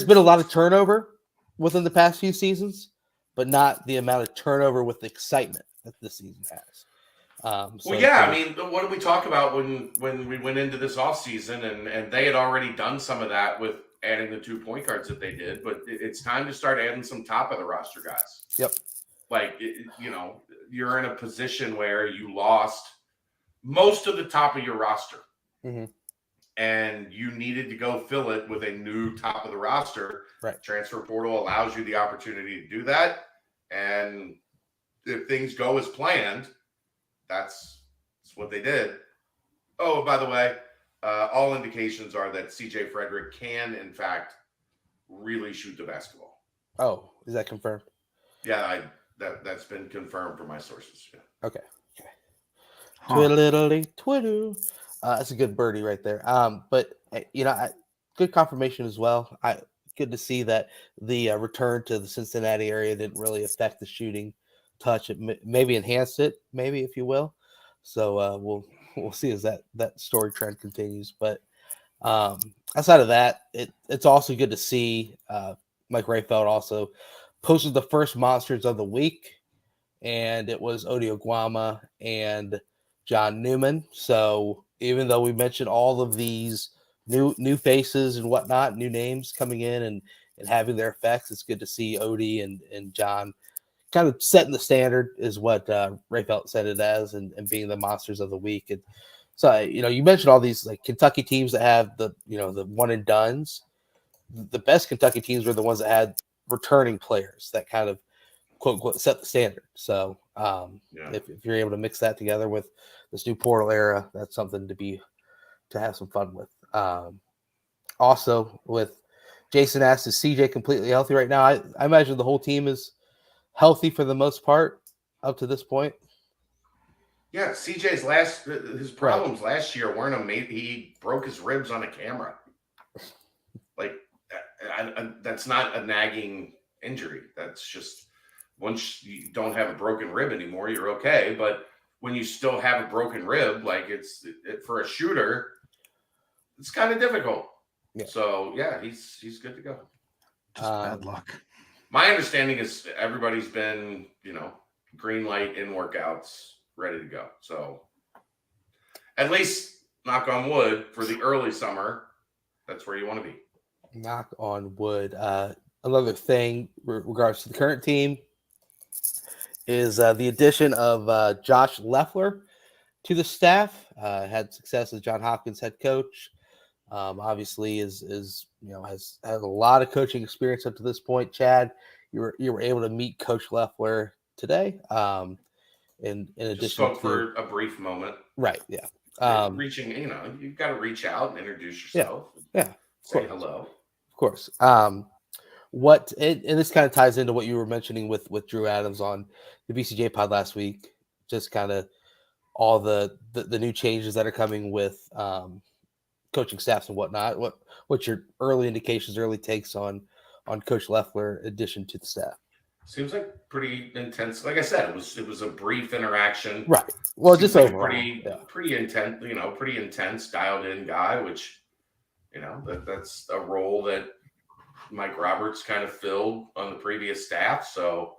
been a lot of turnover within the past few seasons, but not the amount of turnover with the excitement that this season has. I mean, what did we talk about when we went into this offseason, and they had already done some of that with adding the 2 point guards that they did, but it's time to start adding some top of the roster guys. Yep. You're in a position where you lost most of the top of your roster. Mm-hmm. And you needed to go fill it with a new top of the roster. Right. Transfer portal allows you the opportunity to do that. And if things go as planned, that's what they did. Oh, by the way, all indications are that CJ Frederick can, in fact, really shoot the basketball. Oh, is that confirmed? Yeah, that's been confirmed from my sources. Yeah. Okay. Twiddle. That's a good birdie right there. But good confirmation as well. Good to see that the return to the Cincinnati area didn't really affect the shooting touch. It maybe enhanced it, maybe, if you will. So we'll see as that story trend continues. But outside of that, it's also good to see Mike Rayfeld also posted the first Monsters of the Week, and it was Odi Oguama and John Newman. So even though we mentioned all of these new faces and whatnot, new names coming in and having their effects, it's good to see Odie and John kind of setting the standard, is what Rayfeld said it as, and being the Monsters of the Week. And so, you mentioned all these like Kentucky teams that have the one and dones. The best Kentucky teams were the ones that had returning players that kind of quote unquote set the standard. So if you're able to mix that together with this new portal era, that's something to have some fun with. Also, with Jason asked, is CJ completely healthy right now? I imagine the whole team is healthy for the most part up to this point. Yeah, CJ's his problems last year weren't amazing. He broke his ribs on a camera. Like, that's not a nagging injury. That's just, once you don't have a broken rib anymore, you're okay. But when you still have a broken rib, like for a shooter, it's kind of difficult. Yeah. So yeah, he's good to go. Just bad luck. My understanding is everybody's been, green light in workouts, ready to go. So at least, knock on wood, for the early summer, that's where you want to be. Knock on wood. Another thing regards to the current team is the addition of Josh Leffler to the staff. Had success as John Hopkins head coach. Obviously has had a lot of coaching experience up to this point. Chad, you were able to meet Coach Leffler today. In addition, spoke for a brief moment. Right. Yeah. Reaching, you've got to reach out and introduce yourself. Yeah. Say hello. Of course. And this kind of ties into what you were mentioning with Drew Adams on the BCJ pod last week. Just kind of all the new changes that are coming with coaching staffs and whatnot. What's your early indications, early takes on Coach Leffler addition to the staff? Seems like pretty intense. Like I said, it was a brief interaction. Right. Well, Seems just like overall, pretty intense, pretty intense, dialed in guy, which That's a role that Mike Roberts kind of filled on the previous staff. So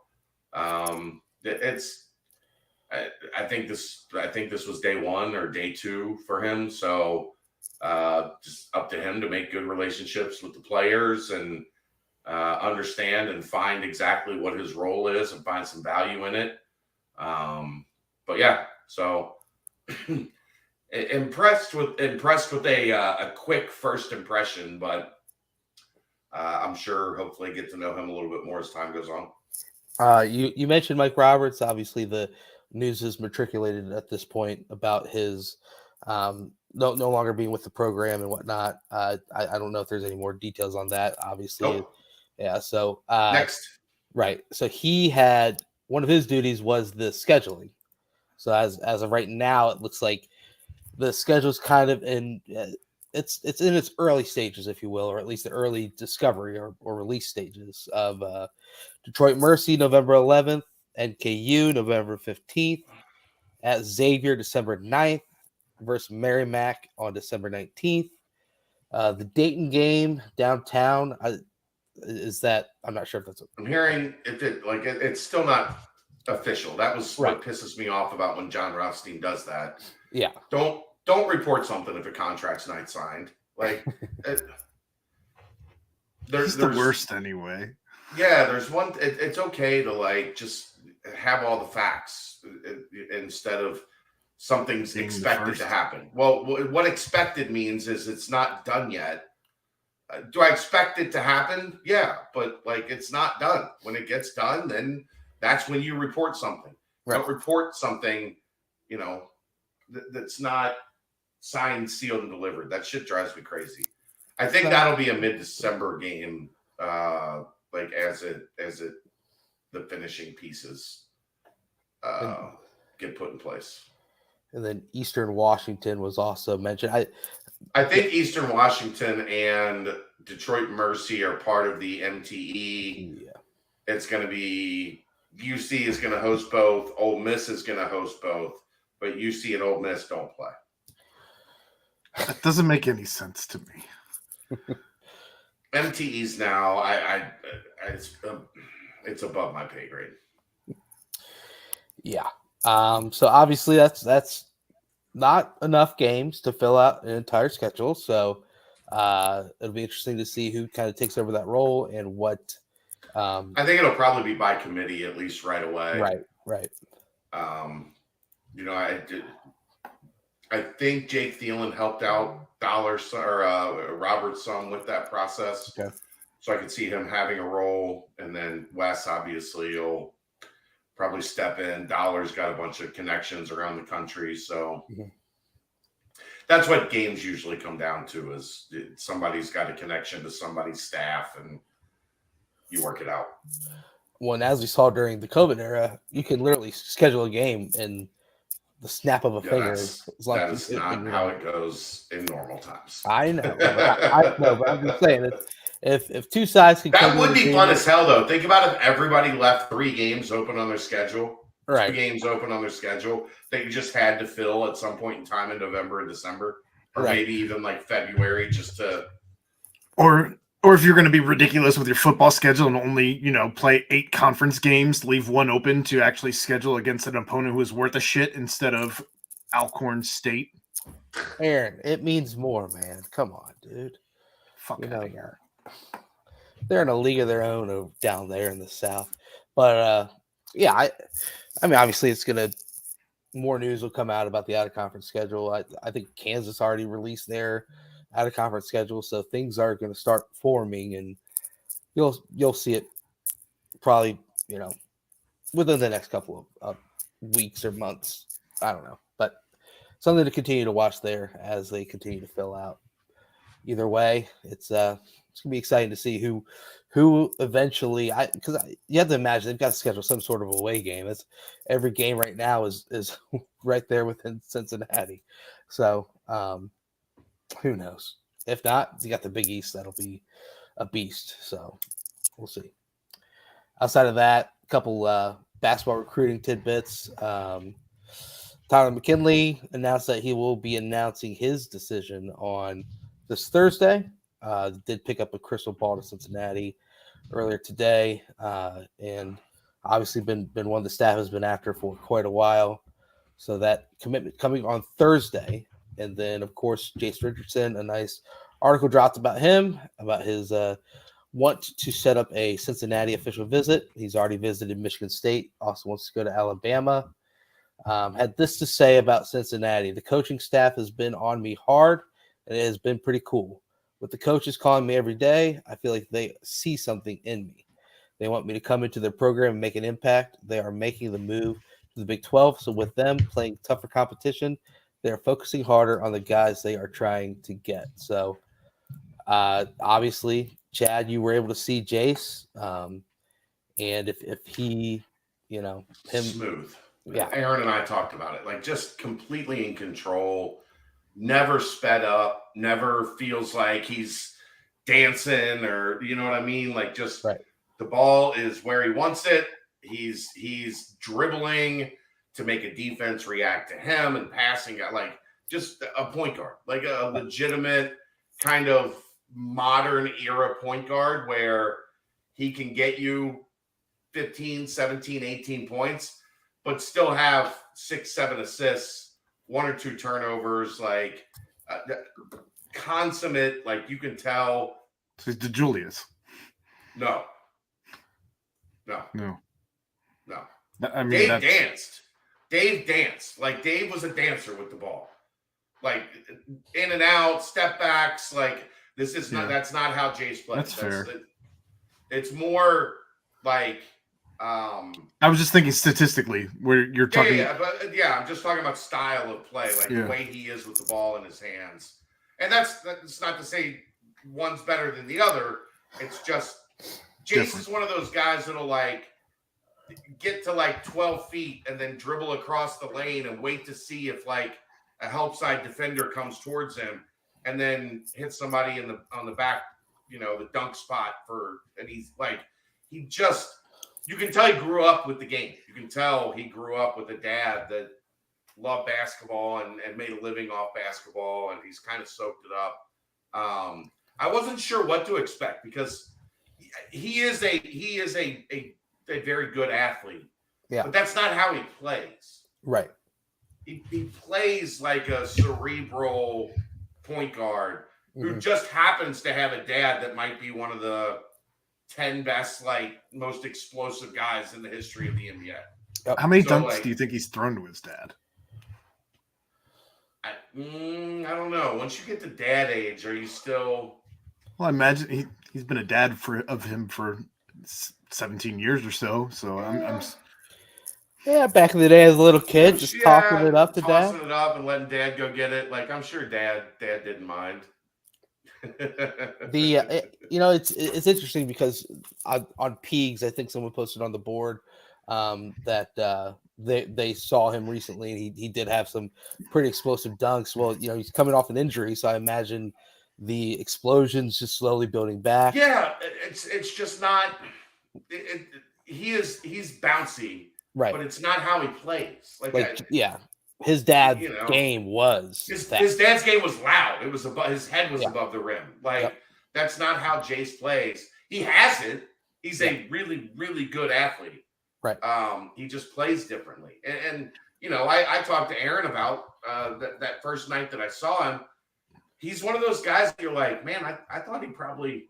it's I think this was day one or day two for him. So just up to him to make good relationships with the players and understand and find exactly what his role is and find some value in it. But yeah, so impressed with a quick first impression, but I'm sure hopefully get to know him a little bit more as time goes on. You mentioned Mike Roberts. Obviously, the news is matriculated at this point about his no longer being with the program and whatnot. I don't know if there's any more details on that. Obviously, Nope. yeah. So Next, right. So he had one of his duties was the scheduling. So as of right now, it looks like the schedule's kind of in it's in its early stages, if you will, or at least the early discovery or release stages of Detroit Mercy November 11th, NKU November 15th, at Xavier December 9th, versus Merrimack on December 19th. The Dayton game downtown is that I'm not sure if that's. I'm hearing it's still not official. That was Right. what pisses me off about when John Rothstein does that. Yeah. Don't report something if a contract's not signed. Like He's the worst anyway. Yeah, there's one. It's okay to just have all the facts instead of something's expected to happen. Well, what expected means is it's not done yet. Do I expect it to happen? Yeah, but it's not done. When it gets done, then that's when you report something. Right. Don't report something, that's not signed, sealed, and delivered. That shit drives me crazy. I think that'll be a mid-December game, as the finishing pieces get put in place. And then Eastern Washington was also mentioned. I think Eastern Washington and Detroit Mercy are part of the MTE. Yeah. It's going to be UC is going to host both. Ole Miss is going to host both, but UC and Ole Miss don't play. That doesn't make any sense to me. MTEs now, it's above my pay grade. Yeah. So obviously that's not enough games to fill out an entire schedule. So it'll be interesting to see who kind of takes over that role and what. I think it'll probably be by committee at least right away. Right. I think Jake Thielen helped out Robert's son with that process. Okay. So I could see him having a role, and then Wes obviously will probably step in. Dollar's got a bunch of connections around the country, so that's what games usually come down to: is somebody's got a connection to somebody's staff, and you work it out. Well, and as we saw during the COVID era, you can literally schedule a game in the snap of a finger. That is not how it goes in normal times. I know. I know, but I'm just saying if two sides can. That would be fun as hell, though. Think about if everybody left 3 games open on their schedule. Right. 2 games open on their schedule. They just had to fill at some point in time in November and December, or maybe even February, just to. Or if you're going to be ridiculous with your football schedule and only, play 8 conference games, leave 1 open to actually schedule against an opponent who is worth a shit instead of Alcorn State. Aaron, it means more, man. Come on, dude. Fuck out of here. They're in a league of their own down there in the South. But, yeah, I mean, obviously it's going to – more news will come out about the out-of-conference schedule. I think Kansas already released their – out of conference schedule, so things are going to start forming, and you'll see it probably within the next couple of weeks or months. I don't know, but something to continue to watch there as they continue to fill out. Either way, it's gonna be exciting to see who eventually. Because you have to imagine they've got to schedule some sort of away game. It's every game right now is right there within Cincinnati, so. Who knows? If not, you got the Big East. That'll be a beast. So we'll see. Outside of that, a couple basketball recruiting tidbits. Tyler McKinley announced that he will be announcing his decision on this Thursday. Did pick up a crystal ball to Cincinnati earlier today, and obviously been one of the staff has been after for quite a while. So that commitment coming on Thursday, and then of course Jace Richardson, a nice article dropped about him, about his want to set up a Cincinnati official visit. He's already visited Michigan State, also wants to go to Alabama. Had this to say about Cincinnati: the coaching staff has been on me hard, and it has been pretty cool. With the coaches calling me every day, I feel like they see something in me. They want me to come into their program and make an impact. They are making the move to the Big 12. So with them playing tougher competition, they are focusing harder on the guys they are trying to get. So obviously, Chad, you were able to see Jace. And if he, him smooth. Yeah. Aaron and I talked about it. Like, just completely in control, never sped up, never feels like he's dancing or, you know what I mean? Like, just right. The ball is where he wants it. He's dribbling to make a defense react to him and passing, like just a point guard, like a legitimate kind of modern era point guard where he can get you 15, 17, 18 points, but still have 6, 7 assists, 1 or 2 turnovers, like consummate, like you can tell. It's DeJulius. No. I mean, Dave danced. Like, Dave was a dancer with the ball. Like, in and out, step backs. Like, this is not, that's not how Jace plays. That's fair. It's more like, I was just thinking statistically where you're talking. I'm just talking about style of play, like the way he is with the ball in his hands. And that's not to say one's better than the other. It's just Jace is one of those guys that'll like get to like 12 feet and then dribble across the lane and wait to see if like a help side defender comes towards him and then hit somebody on the back, the dunk spot and he's like, you can tell he grew up with the game. You can tell he grew up with a dad that loved basketball and made a living off basketball, and he's kind of soaked it up. I wasn't sure what to expect because he is a very good athlete. Yeah. But that's not how he plays. Right. He plays like a cerebral point guard who just happens to have a dad that might be one of the 10 best, like, most explosive guys in the history of the NBA. Yep. How many dunks do you think he's thrown to his dad? I don't know. Once you get to dad age, are you still? Well, I imagine he's been a dad of him for 17 years or so. So I'm back in the day as a little kid, just tossing it up to dad. Tossing it up and letting dad go get it. Like, I'm sure dad didn't mind. It's interesting because on Peegs, I think someone posted on the board that they saw him recently and he did have some pretty explosive dunks. Well, he's coming off an injury, so I imagine the explosion's just slowly building back. Yeah, it's just not. He's bouncy, right? But it's not how he plays. His dad's game was his dad's game was loud. It was above his head was above the rim. That's not how Jace plays. He has it. He's a really, really good athlete. Right. He just plays differently. And I talked to Aaron about that first night that I saw him. He's one of those guys that you're like, man, I thought he probably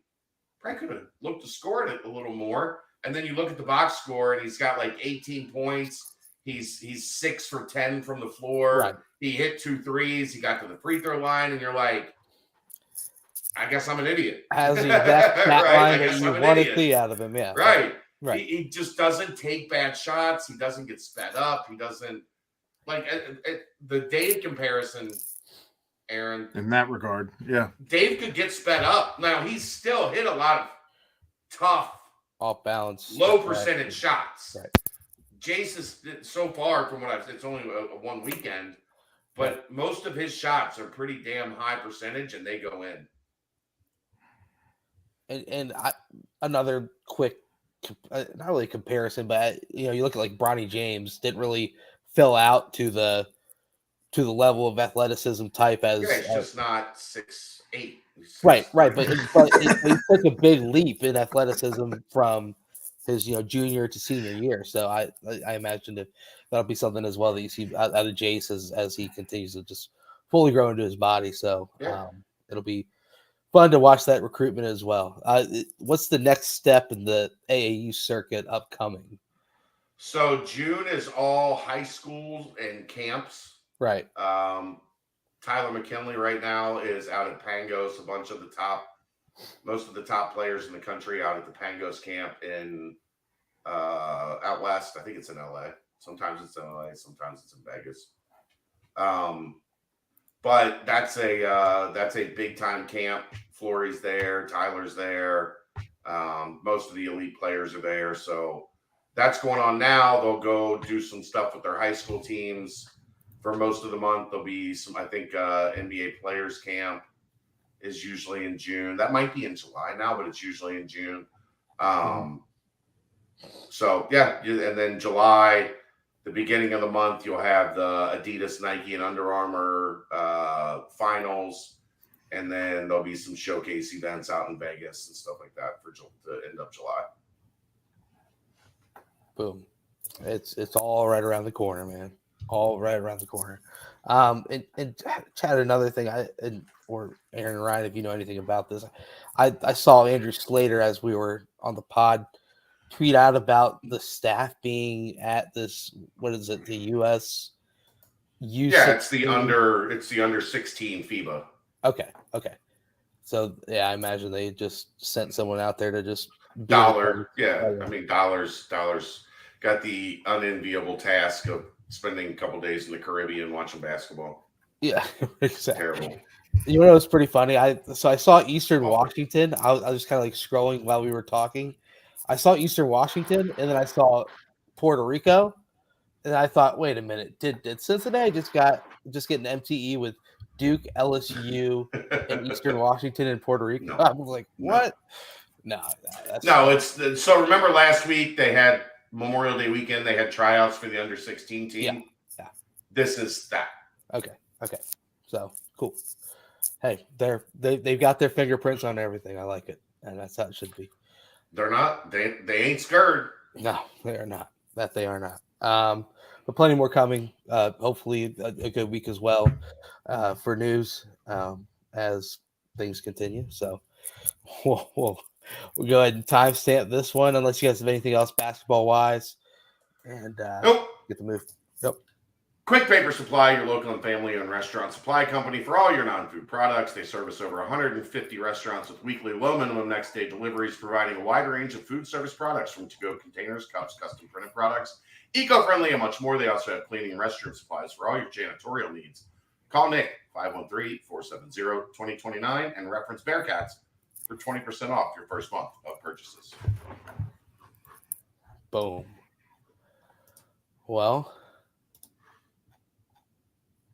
could have looked to score it a little more. And then you look at the box score and he's got like 18 points. He's 6 for 10 from the floor. Right. He hit 2 threes. He got to the free throw line, and you're like, I guess I'm an idiot. Has the exact stat line that you want to see out of him, yeah. Right. Right. He just doesn't take bad shots. He doesn't get sped up. He doesn't the Dave comparison, Aaron. In that regard, yeah. Dave could get sped up. Now he's still hit a lot of tough, off balance, low percentage shots. Right. Jace is so far from what I've said, it's only a one weekend, but most of his shots are pretty damn high percentage and they go in. And another quick, not really comparison, but you look at like Bronny James didn't really fill out to the level of athleticism type as he's just not 6'8". Right. But he took a big leap in athleticism from his junior to senior year. So I imagine that'll be something as well that you see out of Jace as he continues to just fully grow into his body. So it'll be fun to watch that recruitment as well. What's the next step in the AAU circuit upcoming? So June is all high schools and camps. Right. Tyler McKinley right now is out at Pangos. Most of the top players in the country out at the Pangos camp in out west. I think it's in LA. Sometimes it's in LA. Sometimes it's in Vegas. But that's a big time camp. Flory's there. Tyler's there. Most of the elite players are there. So that's going on now. They'll go do some stuff with their high school teams for most of the month. There'll be some, I think, NBA players camp is usually in June. That might be in July now, but it's usually in June. So yeah, and then July, the beginning of the month, you'll have the Adidas, Nike, and Under Armour finals, and then there'll be some showcase events out in Vegas and stuff like that for the end of July. Boom. It's all right around the corner, man. All right around the corner. And Chad, another thing, or Aaron and Ryan, if you know anything about this, I saw Andrew Slater as we were on the pod tweet out about the staff being at this. What is it? The U.S. It's the under 16 FIBA. Okay. So yeah, I imagine they just sent someone out there to just Dollar. I mean, dollars got the unenviable task of spending a couple days in the Caribbean watching basketball. Yeah, exactly. Terrible. You know what was pretty funny? I saw Eastern Washington. I was just kind of like scrolling while we were talking. I saw Eastern Washington, and then I saw Puerto Rico, and I thought, wait a minute, did Cincinnati just get an MTE with Duke, LSU, and Eastern Washington and Puerto Rico? No. I was like, what? No, so remember last week they had Memorial Day weekend. They had tryouts for the under 16 team. Yeah. This is that. Okay. So cool. Hey, they've got their fingerprints on everything. I like it, and that's how it should be. They're not. They ain't scared. No, they are not. That they are not. But plenty more coming. Hopefully, a good week as well for news as things continue. So we'll go ahead and timestamp this one, unless you guys have anything else basketball wise, and nope. Get the move. Nope. Quick Paper Supply, your local and family-owned restaurant supply company for all your non-food products. They service over 150 restaurants with weekly low minimum next-day deliveries, providing a wide range of food service products from to-go containers, cups, custom printed products, eco-friendly, and much more. They also have cleaning and restroom supplies for all your janitorial needs. Call Nick, 513-470-2029, and reference Bearcats for 20% off your first month of purchases. Boom. Well,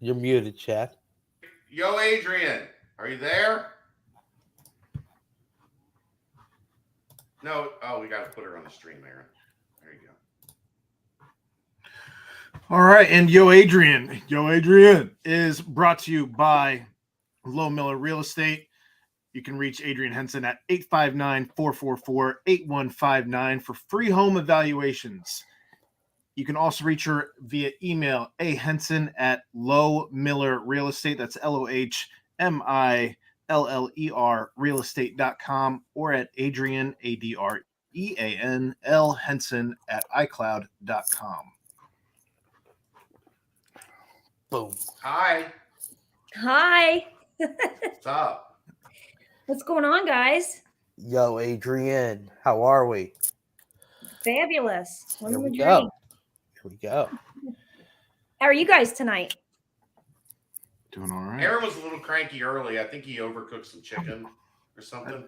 you're muted, Chad. Yo, Adrian, are you there? No. Oh, we got to put her on the stream, Aaron. There you go. All right, and Yo Adrian is brought to you by Low Miller Real Estate. You can reach Adrian Henson at 859-444-8159 for free home evaluations. You can also reach her via email, ahenson@lowmiller real estate. That's LOHMILLER realestate.com, or at Adrian, ADREAN Henson @iCloud.com. Boom. Hi. What's up? What's going on, guys? Yo, Adrian, how are we? Fabulous. Here we go. How are you guys tonight? Doing all right. Aaron was a little cranky early. I think he overcooked some chicken or something.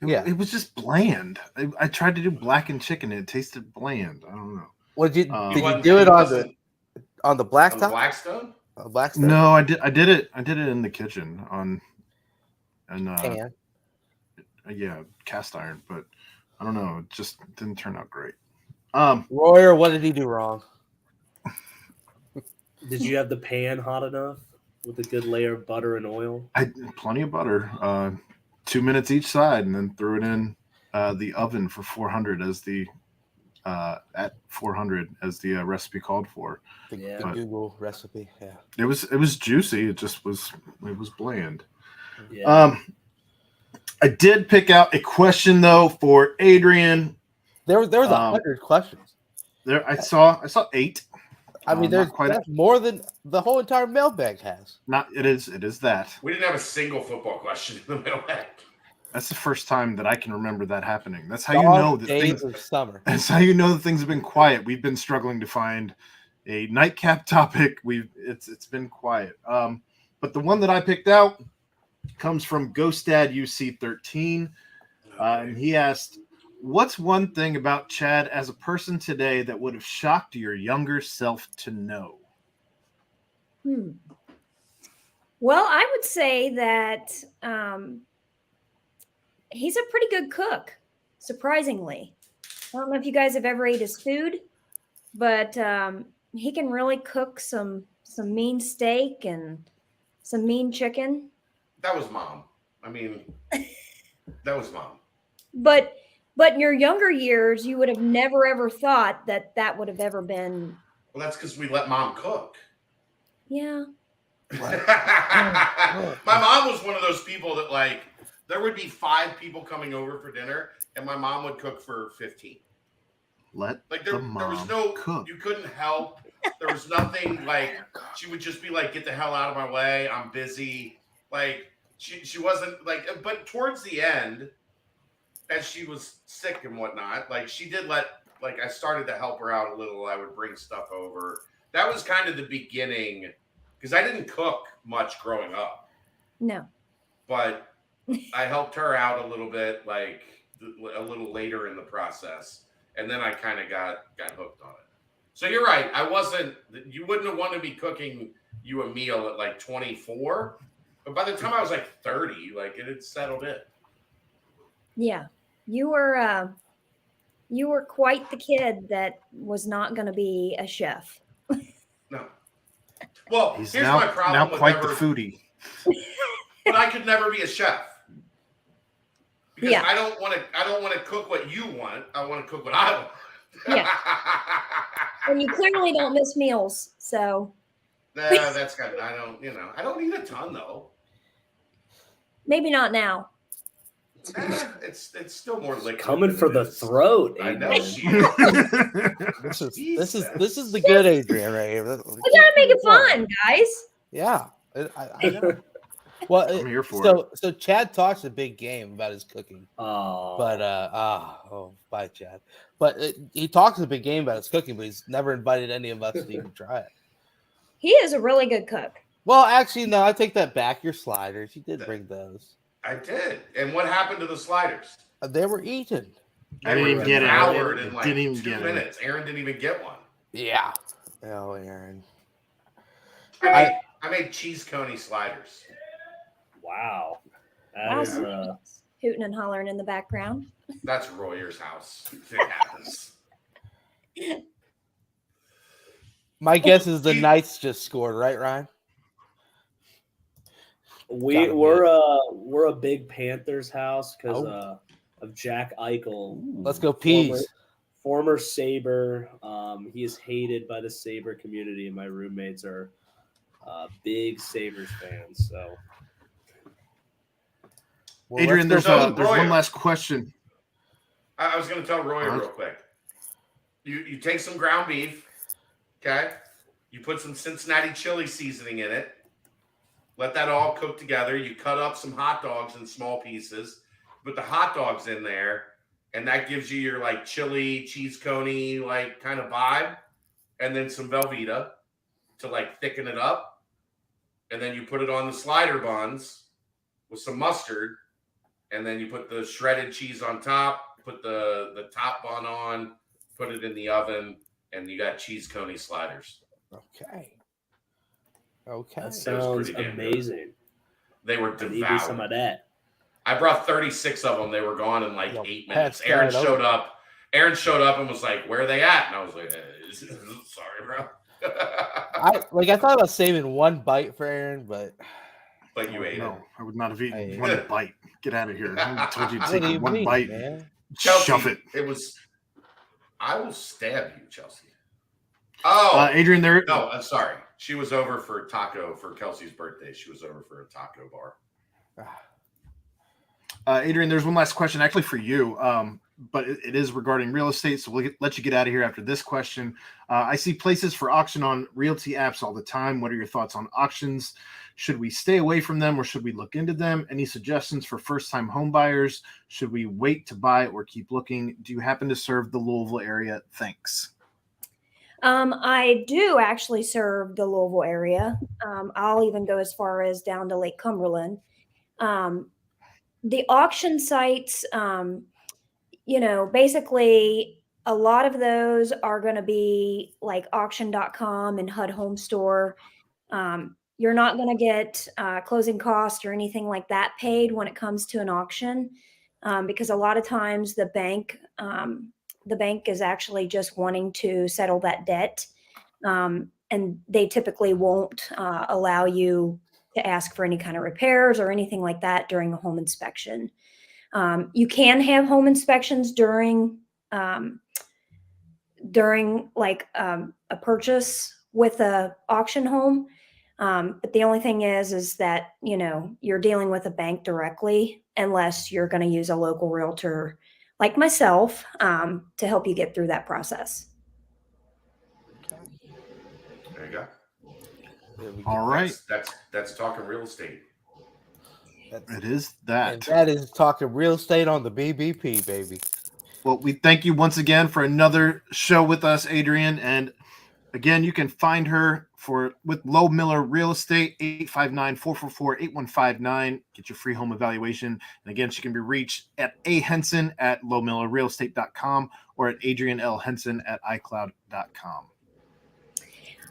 It was just bland. I tried to do blackened chicken and it tasted bland. I don't know. What did you do it on the blacktop? On the Blackstone? Blackstone? No, I did it in the kitchen cast iron, but I don't know. It just didn't turn out great. Royer, what did he do wrong? Did you have the pan hot enough with a good layer of butter and oil? Plenty of butter. 2 minutes each side, and then threw it in the oven for 400 as the at 400 as the recipe called for. The Yeah. Google recipe. Yeah. It was juicy. It was bland. Yeah. I did pick out a question though for Adrian. There was 100 questions. There I saw 8. I mean, not quite that's more than the whole entire mailbag has. it is that. We didn't have a single football question in the mailbag. That's the first time that I can remember that happening. That's how you know that days of summer. That's how you know that things have been quiet. We've been struggling to find a nightcap topic. It's been quiet. But the one that I picked out comes from GhostDad UC13, and he asked, "What's one thing about Chad as a person today that would have shocked your younger self to know?" Well, I would say that he's a pretty good cook, surprisingly. I don't know if you guys have ever ate his food, but he can really cook some mean steak and some mean chicken. That was Mom. I mean, that was Mom. But in your younger years, you would have never ever thought that would have ever been. Well, that's because we let Mom cook. Yeah. My mom was one of those people that, like, there would be 5 people coming over for dinner, and my mom would cook for 15. There was no cook. You couldn't help. There was nothing, like, she would just be like, "Get the hell out of my way. I'm busy." Like, she wasn't like, but towards the end, as she was sick and whatnot, like, she did like, I started to help her out a little. I would bring stuff over. That was kind of the beginning, because I didn't cook much growing up. No. But I helped her out a little bit, like a little later in the process. And then I kind of got hooked on it. So you're right. You wouldn't have wanted to be cooking you a meal at like 24. But by the time I was like 30, like, it had settled in. Yeah. You were quite the kid that was not going to be a chef. No. Well, He's here's now, my problem. now with quite the foodie. But I could never be a chef. Because Yeah. I don't want to cook what you want. I want to cook what I want. Yeah. And you clearly don't miss meals, so. No, that's kind of, I don't eat a ton though. Maybe not now. It's still more liquid. Coming for the throat. I know. Adrian. This is the good Adrian right here. We gotta make it fun, guys. Yeah, I know. Well, I'm here for it. So Chad talks a big game about his cooking, Oh. but bye Chad. But he talks a big game about his cooking, but he's never invited any of us to even try it. He is a really good cook. Well, actually, no, I take that back. Your sliders, you did bring those. I did. And what happened to the sliders? They were eaten. I didn't even get it. Devoured in like Didn't even 2 get it. minutes. Aaron didn't even get one. Yeah. Oh, Aaron. I made cheese coney sliders. Wow. That Wow, is, hooting and hollering in the background. That's Royer's house. It happens. My guess is the Knights just scored, right, Ryan? we're a big Panthers house because of Jack Eichel. Let's go Peas. Former Sabre. He is hated by the Sabre community, and my roommates are big Sabres fans. So, Well, Adrian, there's go one Royer. last question. I was going to tell Royer real quick. You take some ground beef, okay? You put some Cincinnati chili seasoning in it. Let that all cook together. You cut up some hot dogs in small pieces. Put the hot dogs in there, and that gives you your like chili, cheese coney, like kind of vibe. And then some Velveeta to like thicken it up. And then you put it on the slider buns with some mustard. And then you put the shredded cheese on top, put the top bun on, put it in the oven, and you got cheese coney sliders. Okay. that sounds pretty damn good. amazing. They were I need me some devoured. of that. I brought 36 of them. They were gone in like 8 minutes. Pat, Aaron start showed up. Aaron showed up and was like, "Where are they at?" And I was like, "Sorry, bro." I thought about saving one bite for Aaron, but but you ate no, it. I would not have eaten I- one bite. Get out of here. I told you to What take do you one mean, bite, man? Chelsea, shove it. It was. I will stab you, Chelsea. Oh, Adrian, there. no, I'm sorry. She was over for Kelsey's birthday. She was over for a taco bar. Adrian, there's one last question actually for you, but it is regarding real estate. So we'll let you get out of here after this question. I see places for auction on realty apps all the time. What are your thoughts on auctions? Should we stay away from them or should we look into them? Any suggestions for first-time home buyers? Should we wait to buy or keep looking? Do you happen to serve the Louisville area? Thanks. I do actually serve the Louisville area. I'll even go as far as down to Lake Cumberland. The auction sites, basically a lot of those are going to be like auction.com and HUD Home Store. You're not going to get closing costs or anything like that paid when it comes to an auction, because a lot of times the bank is actually just wanting to settle that debt, and they typically won't allow you to ask for any kind of repairs or anything like that during a home inspection. You can have home inspections during like a purchase with a auction home. But the only thing is that, you're dealing with a bank directly unless you're going to use a local realtor like myself to help you get through that process. There you go. There we go. All right. That's talking real estate. It is that. And that is talking real estate on the BBP, baby. Well, we thank you once again for another show with us, Adrian. And again, you can find her with Low Miller Real Estate, 859-444-8159. Get your free home evaluation. And again, she can be reached at ahenson@lowmillerrealestate.com or at adrianlhenson@icloud.com.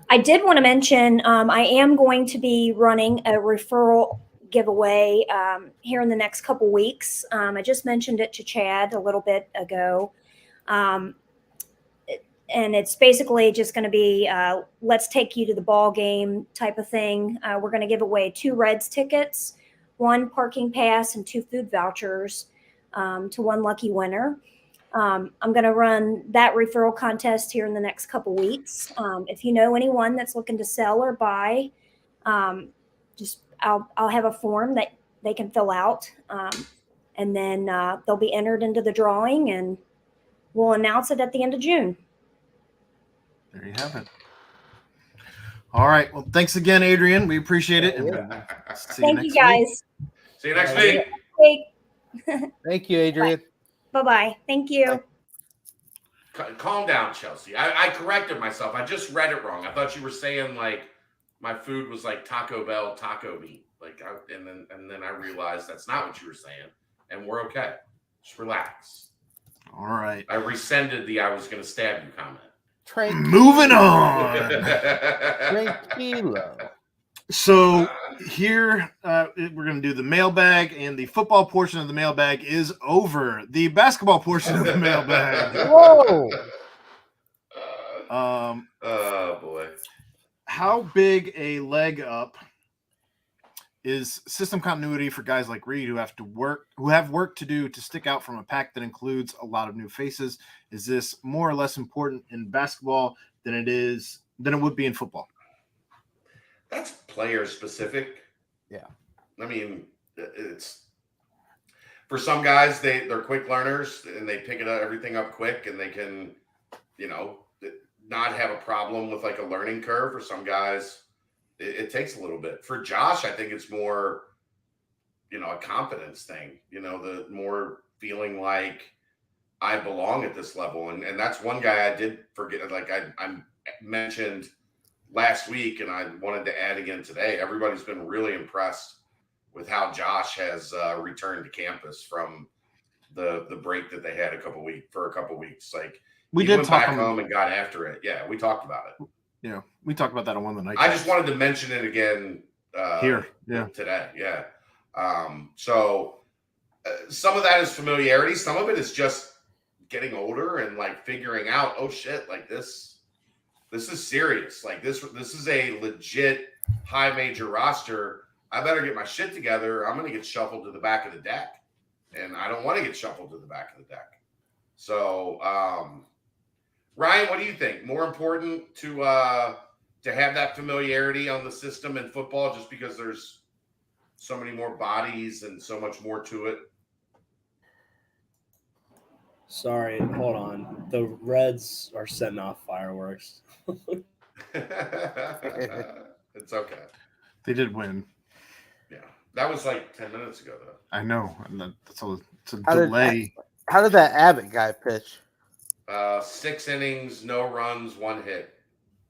I did want to mention I am going to be running a referral giveaway here in the next couple weeks. I just mentioned it to Chad a little bit ago. And it's basically just going to be let's take you to the ball game type of thing. We're going to give away 2 Reds tickets, 1 parking pass, and 2 food vouchers to 1 lucky winner. I'm going to run that referral contest here in the next couple weeks. If you know anyone that's looking to sell or buy, I'll have a form that they can fill out, and then they'll be entered into the drawing, and we'll announce it at the end of June. There you have it. All right. Well, thanks again, Adrian. We appreciate it. And see Thank you guys. See you next week. Hey, Thank you, Adrian. bye-bye. Thank you. Calm down, Chelsea. I corrected myself. I just read it wrong. I thought you were saying like my food was like Taco Bell taco meat. And then I realized that's not what you were saying. And we're okay. Just relax. All right. I rescinded the I was going to stab you comment. Moving on. Tranquilo. So here we're going to do the mailbag, and the football portion of the mailbag is over. The basketball portion of the mailbag. Whoa. Oh boy. How big a leg up is system continuity for guys like Reed who have work to do to stick out from a pack that includes a lot of new faces? Is this more or less important in basketball than it would be in football? That's player specific. Yeah. I mean, it's for some guys, they're quick learners and they pick everything up quick and they can, not have a problem with like a learning curve. For some guys, it takes a little bit. For Josh, I think it's more, a confidence thing, the more feeling like I belong at this level. And that's one guy I did forget. Like I mentioned last week, and I wanted to add again today, everybody's been really impressed with how Josh has returned to campus from the break that they had for a couple weeks. Like we he did went talk back home and got after it. Yeah, we talked about it. Yeah, we talked about that on one of the nights. I just wanted to mention it again here. Yeah, today. Yeah. So some of that is familiarity. Some of it is just getting older and like figuring out, oh shit, like this is serious. Like this is a legit high major roster I better get my shit together. I'm going to get shuffled to the back of the deck. And I don't want to get shuffled to the back of the deck. So, Ryan, what do you think? More important to have that familiarity on the system in football just because there's so many more bodies and so much more to it? Sorry, hold on. The Reds are setting off fireworks. It's okay. They did win. Yeah. That was like 10 minutes ago, though. I know. And it's a How did- delay. How did that Abbott guy pitch? 6 innings, no runs, 1 hit.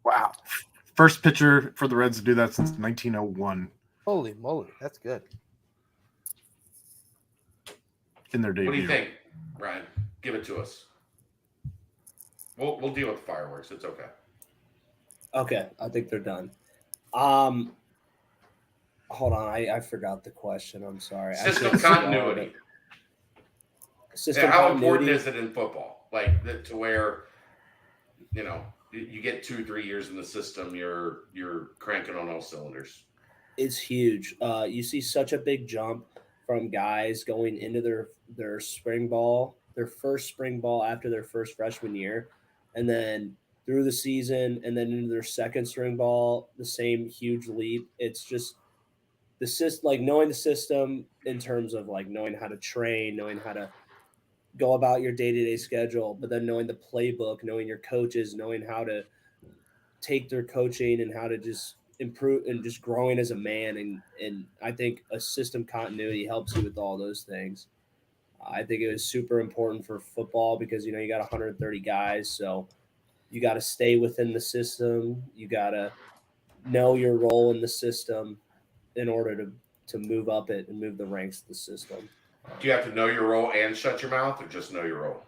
Wow. First pitcher for the Reds to do that since 1901 Holy moly. That's good. in their debut. What do you think, Ryan? Give it to us. We'll deal with the fireworks. It's okay. Okay, I think they're done. Hold on, I forgot the question. I'm sorry. System continuity. System How continuity important is it in football? Like to where, you get 2-3 years in the system, you're cranking on all cylinders. is huge. You see such a big jump from guys going into their spring ball, their first spring ball after their first freshman year, and then through the season, and then into their second spring ball, the same huge leap. It's just knowing the system in terms of like knowing how to train, knowing how to go about your day-to-day schedule, but then knowing the playbook, knowing your coaches, knowing how to take their coaching and how to just improve and just growing as a man. And I think a system continuity helps you with all those things. I think it was super important for football because, you got 130 guys. So you got to stay within the system. You got to know your role in the system in order to move up it and move the ranks of the system. Do you have to know your role and shut your mouth, or just know your role?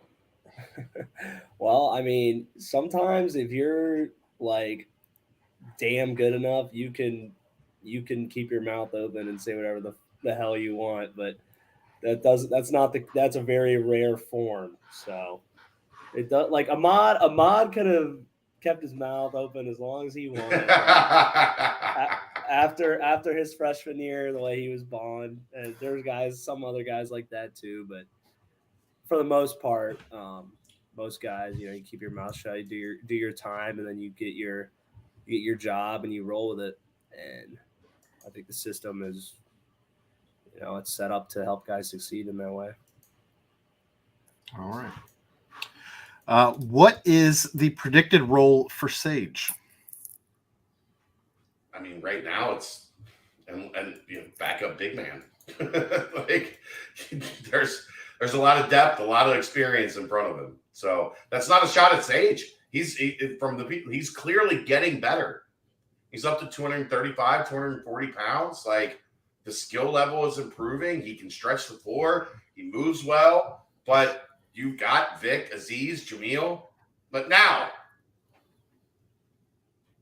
Well, I mean, sometimes if you're like damn good enough, you can keep your mouth open and say whatever the hell you want, but that's a very rare form. So it does, like Ahmad could have kept his mouth open as long as he wanted. After his freshman year, the way he was balling, and there's some other guys like that too, but for the most part, most guys, you keep your mouth shut, you do your time, and then you get your job and you roll with it. And I think the system is, it's set up to help guys succeed in that way. All right. What is the predicted role for Sage? I mean, right now it's and backup big man. Like there's a lot of depth, a lot of experience in front of him. So that's not a shot at Sage. He's clearly getting better. He's up to 235, 240 pounds. Like the skill level is improving. He can stretch the floor. He moves well. But you've got Vic, Aziz, Jamil. But now,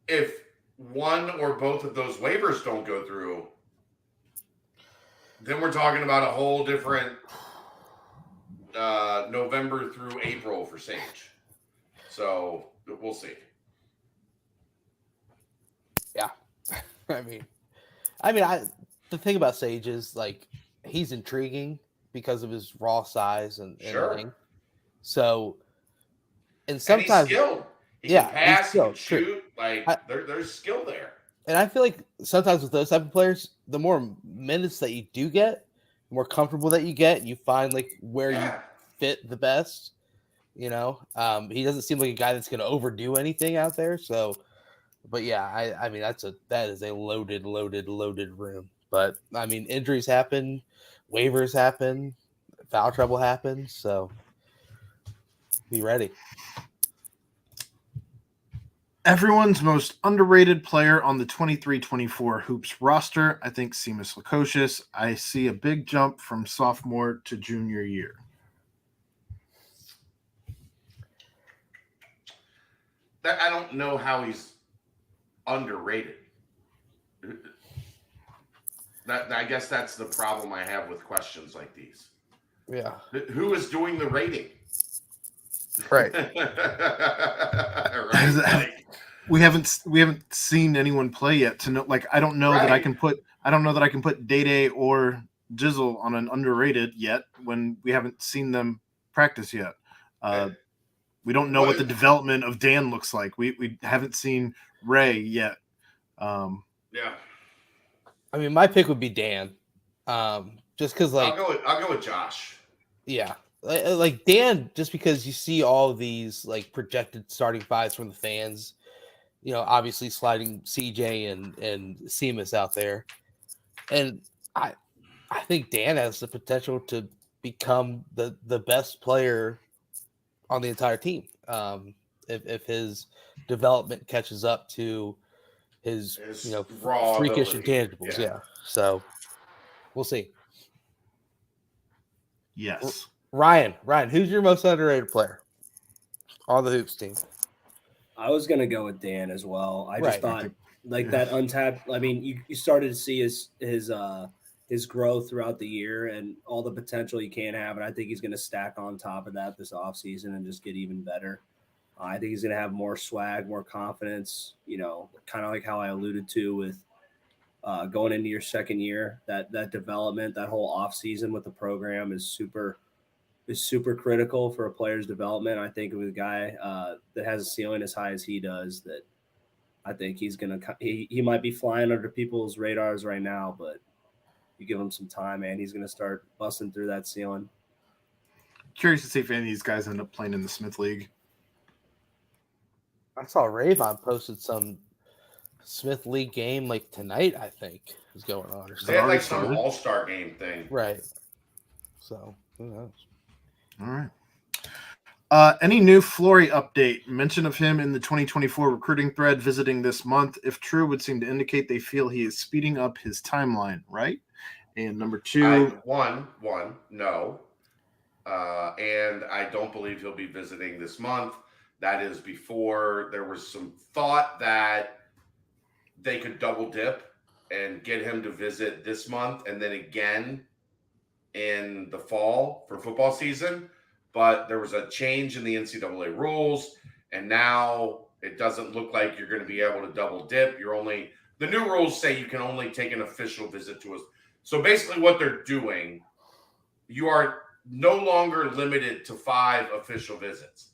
if one or both of those waivers don't go through, then we're talking about a whole different November through April for Sage. So we'll see. Yeah. The thing about Sage is like he's intriguing because of his raw size and Sure. length. So, and And he's sometimes skilled. He Yeah, can pass, he's he can skilled, shoot. Like there's skill there. And I feel like sometimes with those type of players, the more minutes that you do get, the more comfortable that you get, you find like where you fit the best. He doesn't seem like a guy that's going to overdo anything out there. So, but yeah, I mean that is a loaded room. But I mean, injuries happen, waivers happen, foul trouble happens. So be ready. Everyone's most underrated player on the 23-24 Hoops roster, I think Seamus Lukosius. I see a big jump from sophomore to junior year. I don't know how he's underrated. I guess that's the problem I have with questions like these. Yeah. Who is doing the rating? Right. Right? We haven't seen anyone play yet to know. Like, I don't know that I can put I don't know that I can put Day or Jizzle on an underrated yet when we haven't seen them practice yet. We don't know what the development of Dan looks like. We haven't seen Ray yet. Yeah. I mean, my pick would be Dan. Just because, like, I'll go with Josh. yeah, like Dan, just because you see all of these like projected starting fives from the fans, obviously sliding CJ and Seamus out there, and I think Dan has the potential to become the best player on the entire team. If his development catches up to his raw freakish ability. intangibles, yeah. So we'll see. Yes. Ryan, who's your most underrated player on the Hoops team? I was gonna go with Dan as well. I just Right. thought that untapped. I mean, you started to see his growth throughout the year and all the potential he can have, and I think he's gonna stack on top of that this offseason and just get even better. I think he's gonna have more swag, more confidence. Kind of like how I alluded to with going into your second year. That development, that whole offseason with the program is super critical for a player's development. I think with a guy that has a ceiling as high as he does, that I think he might be flying under people's radars right now, but you give him some time, man, he's gonna start busting through that ceiling. Curious to see if any of these guys end up playing in the Smith League. I saw Ravon posted some Smith League game like tonight, I think, is going on. Or They had like some started? all-star game thing. Right. So, who knows? All right. Any new Flory update? Mention of him in the 2024 recruiting thread visiting this month, if true, would seem to indicate they feel he is speeding up his timeline, right? And number two, one, no. And I don't believe he'll be visiting this month. That is before there was some thought that they could double dip and get him to visit this month and then again in the fall for football season. But there was a change in the NCAA rules, and now it doesn't look like you're going to be able to double dip. The new rules say you can only take an official visit to us. So basically what they're doing, you are no longer limited to 5 official visits.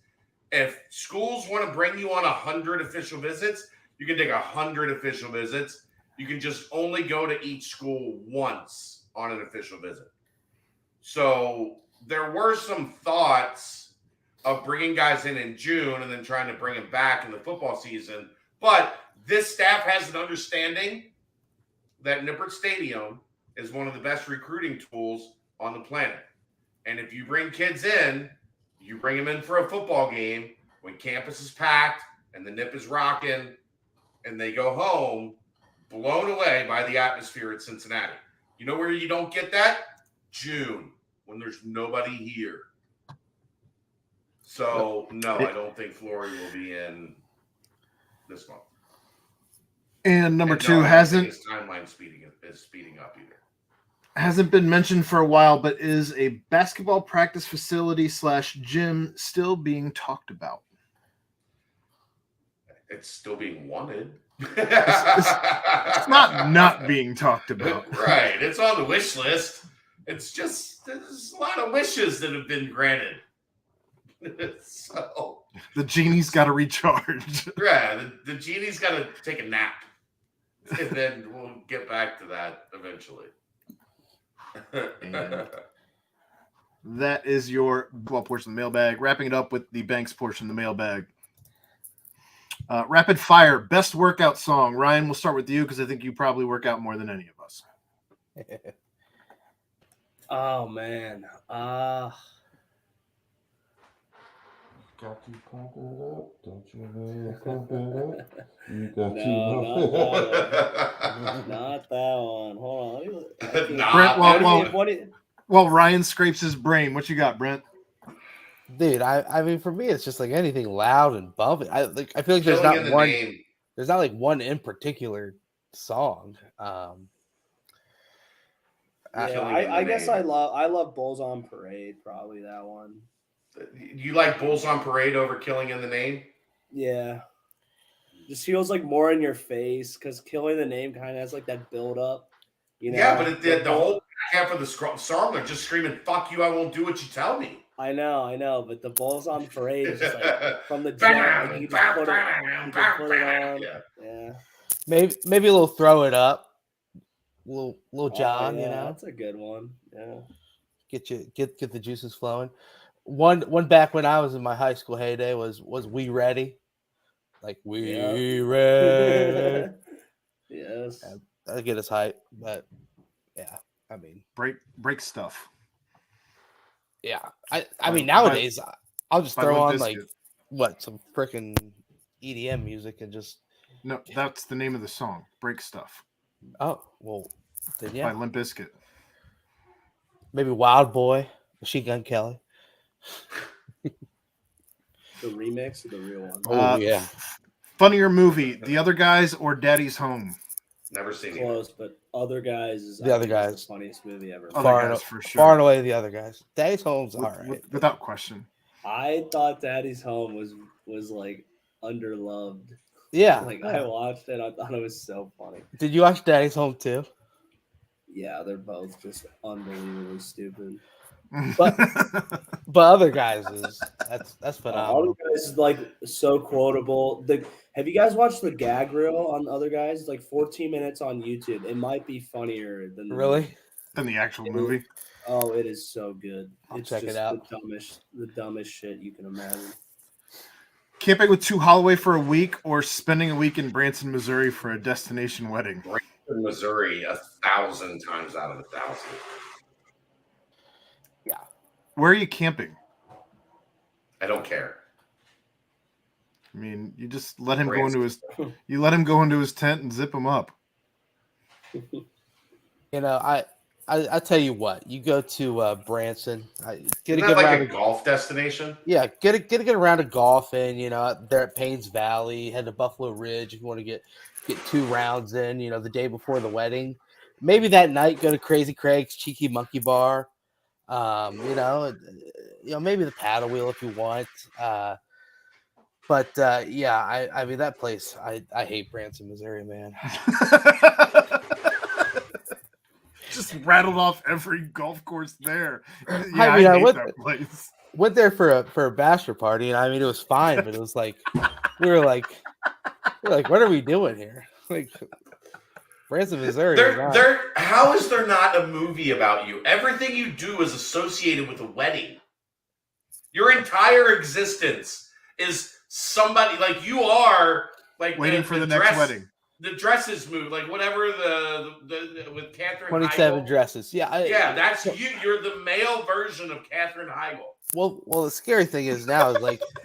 If schools want to bring you on 100 official visits, you can take 100 official visits. You can just only go to each school once on an official visit. So there were some thoughts of bringing guys in June and then trying to bring them back in the football season. But this staff has an understanding that Nippert Stadium is one of the best recruiting tools on the planet. And if you bring kids in, you bring them in for a football game when campus is packed and the Nip is rocking and they go home blown away by the atmosphere at Cincinnati. You know where you don't get that? June, when there's nobody here. So, no, I don't think Flory will be in this month. and number And two no, I don't think his timeline is speeding up either. hasn't been mentioned for a while, but is a basketball practice facility / gym still being talked about? It's still being wanted. It's not being talked about. Right. It's on the wish list. It's just there's a lot of wishes that have been granted. So The genie's got to recharge. yeah, the genie's got to take a nap, and then we'll get back to that eventually. And that is your portion of the mailbag. Wrapping it up with the Banks portion of the mailbag. Rapid fire, best workout song. Ryan, we'll start with you because I think you probably work out more than any of us. Oh man, Got to pump it up, don't you know? Pump it up. You got not that one. Hold on. Nah, Well, Ryan scrapes his brain. What you got, Brent? Dude, I mean, for me, it's just like anything loud and bumping. I feel like Killing in the Name. there's not like one in particular song. I guess I love Bulls on Parade. Probably that one. You like Bulls on Parade over Killing in the Name? Yeah, just feels like more in your face because Killing the Name kind of has like that build up. You know, Yeah, but the whole half of the song, they're just screaming, "Fuck you! I won't do what you tell me." I know, but the Bulls on Parade is just like from the jump, like you can just put it on. Yeah. Maybe a little throw it up, little jog. Yeah, You know, that's a good one. Yeah. get the juices flowing. One back when I was in my high school heyday was "We Ready," like "We Ready." Yes. I get his hype, but yeah, I mean, break stuff. yeah, I mean nowadays I'll just throw on like some freaking EDM music and just. No, that's the name of the song. Break Stuff. Oh well, then yeah. By Limp Bizkit. Maybe Wild Boy, Machine Gun Kelly. The remix or the real one? Oh yeah. Funnier movie, The Other Guys or Daddy's Home? Never seen Close, but Other Guys is The Other Guys, the funniest movie ever. Other Guys for sure. Far and away The Other Guys. Daddy's Home's all right. Without question. I thought Daddy's Home was like underloved. Yeah. Like I watched it, I thought it was so funny. Did you watch Daddy's Home too? Yeah, they're both just unbelievably stupid. But Other Guys that's phenomenal. Other Guys is like so quotable. Have you guys watched the gag reel on Other Guys? It's like 14 minutes on YouTube. It might be funnier than than the actual movie. Oh, it is so good. I'll check it out. The dumbest shit you can imagine. Camping with Two Holloway for a week or spending a week in Branson, Missouri for a destination wedding? Branson, Missouri, 1,000 times out of 1,000. Yeah. Where are you camping? I don't care. I mean, you just let him go into his tent and zip him up. You know, I tell you what, you go to Branson, get a good like a golf destination. Yeah, get a good round of golf in. You know, there at Paynes Valley, head to Buffalo Ridge if you want to get 2 rounds in. You know, the day before the wedding, maybe that night go to Crazy Craig's Cheeky Monkey Bar. You know, maybe the paddle wheel if you want. But yeah, I mean that place. I hate Branson, Missouri, man. Just rattled off every golf course there. Yeah, I mean, I hate that place. Went there for a bachelor party, and I mean it was fine, but it was like we were like, what are we doing here? Like Branson, Missouri. How is there not a movie about you? Everything you do is associated with a wedding. Your entire existence is somebody like you are like waiting for the next wedding. The dresses move, like whatever the with Katherine 27 Heigl. Dresses. Yeah, that's you. You're the male version of Katherine Heigl. Well, the scary thing is now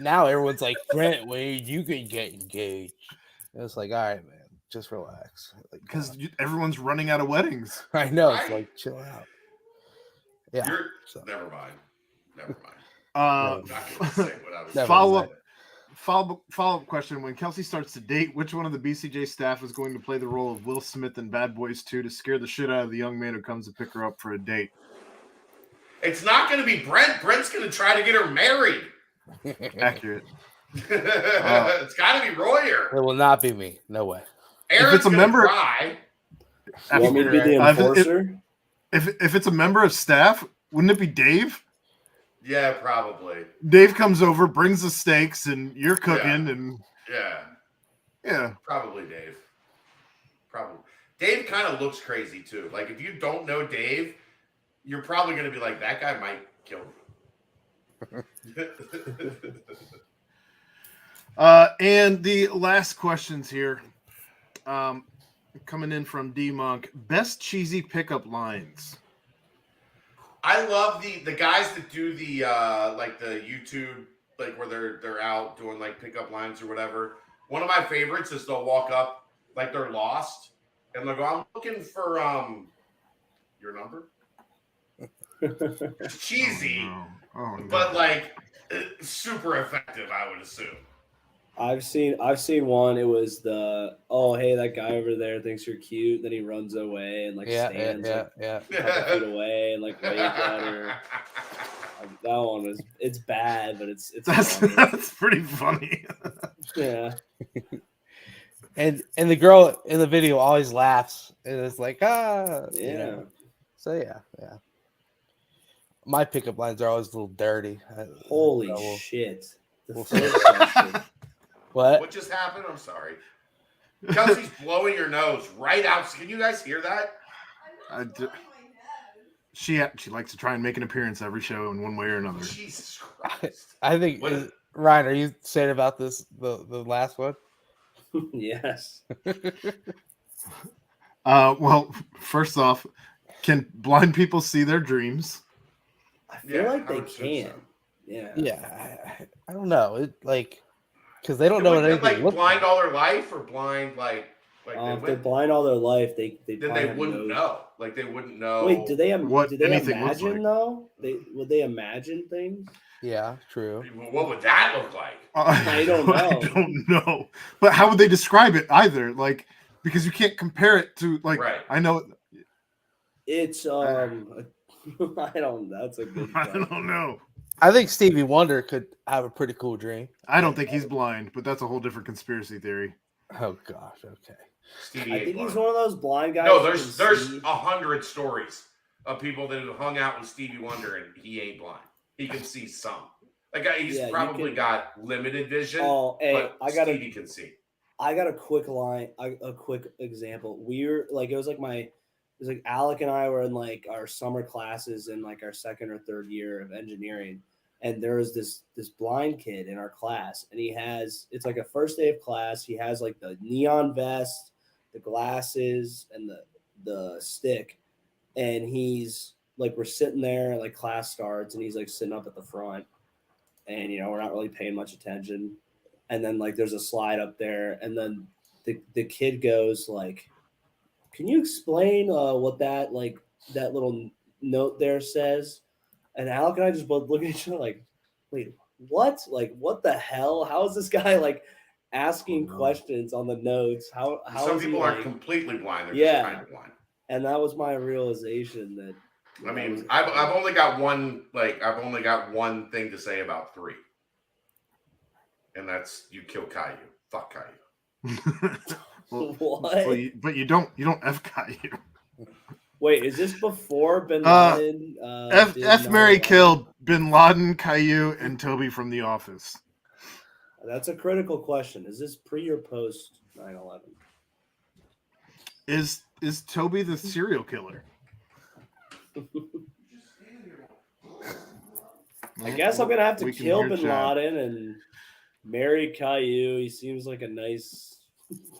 now everyone's like, Brent Wade, you can get engaged. And it's like, all right, man, just relax. Because everyone's running out of weddings. I know. It's like, chill out. Yeah. Never mind. Follow-up question. When Kelsey starts to date, which one of the BCJ staff is going to play the role of Will Smith in Bad Boys 2 to scare the shit out of the young man who comes to pick her up for a date? It's not going to be Brent. Brent's going to try to get her married. Accurate. It's got to be Royer. It will not be me. No way. Aaron's if it's a member, you want me to be the enforcer? If it's a member of staff, wouldn't it be Dave? Yeah, probably. Dave comes over, brings the steaks, and you're cooking, and yeah, probably Dave. Probably Dave kind of looks crazy too. Like if you don't know Dave, you're probably going to be like, that guy might kill me. And the last questions here, coming in from D Monk. Best cheesy pickup lines. I love the guys that do the like the YouTube, like where they're out doing like pickup lines or whatever. One of my favorites is they'll walk up like they're lost and they'll go, I'm looking for your number. It's cheesy, but like super effective, I would assume. I've seen one. It was hey, that guy over there thinks you're cute. Then he runs away and stands a couple feet away and like wave at her. That one it's bad, but it's that's pretty funny. Yeah. And the girl in the video always laughs and it's like you Yeah. know. So yeah. My pickup lines are always a little dirty. Holy So shit. The we'll first see. question. What just happened? I'm sorry. Kelsey's blowing her nose right out. Can you guys hear that? She likes to try and make an appearance every show in one way or another. Jesus Christ. I think Ryan, are you saying about this the last one? Yes. Well, first off, can blind people see their dreams? I feel like I they would assume can. so. Yeah. Yeah, I don't know. It because they don't It know would what get, anything like looks blind like. all their life or blind like If they they're went, blind all their life, they then probably they have wouldn't no. know. Like they wouldn't know. Wait, do they what anything looks imagine like. though? Would they imagine things? Yeah, true. What would that look like? I don't know. I don't know. But how would they describe it either? Like, because you can't compare it to like. Right. I know. It's I don't. That's a good I question. don't know. I think Stevie Wonder could have a pretty cool dream. I don't think he's blind, but that's a whole different conspiracy theory. Oh gosh, okay. Stevie I ain't think he's blind. one of those blind guys. No, who there's can see. 100 stories of people that have hung out with Stevie Wonder and he ain't blind. He can see some. Like he's Yeah, you probably can- got limited vision. Oh, hey, but Stevie can see. I got a quick line, a quick example. It was like Alec and I were in like our summer classes in like our second or third year of engineering, and there was this blind kid in our class, and it's like a first day of class. He has like the neon vest, the glasses, and the stick, and he's like we're sitting there, like class starts, and he's like sitting up at the front, and we're not really paying much attention. And then like there's a slide up there, and then the kid goes like, "Can you explain what that little note there says?" And Alec and I just both look at each other like, "Wait, what? Like what the hell? How is this guy like asking questions on the notes? How Some is he, people aren't like-" completely blind. They're Yeah. just kind of blind. And that was my realization that. I mean, I've only got one. Like I've only got one thing to say about 3, and that's you kill Caillou. Fuck Caillou. Well, What? but you don't FKU. Wait, is this before Bin Laden? did F Mary 9/11? killed Bin Laden, Caillou, and Toby from The Office. That's a critical question. Is this pre or post 9/11? Is Toby the serial killer? I guess I'm gonna have to We can kill hear Bin Chad. Laden and marry Caillou. He seems like a nice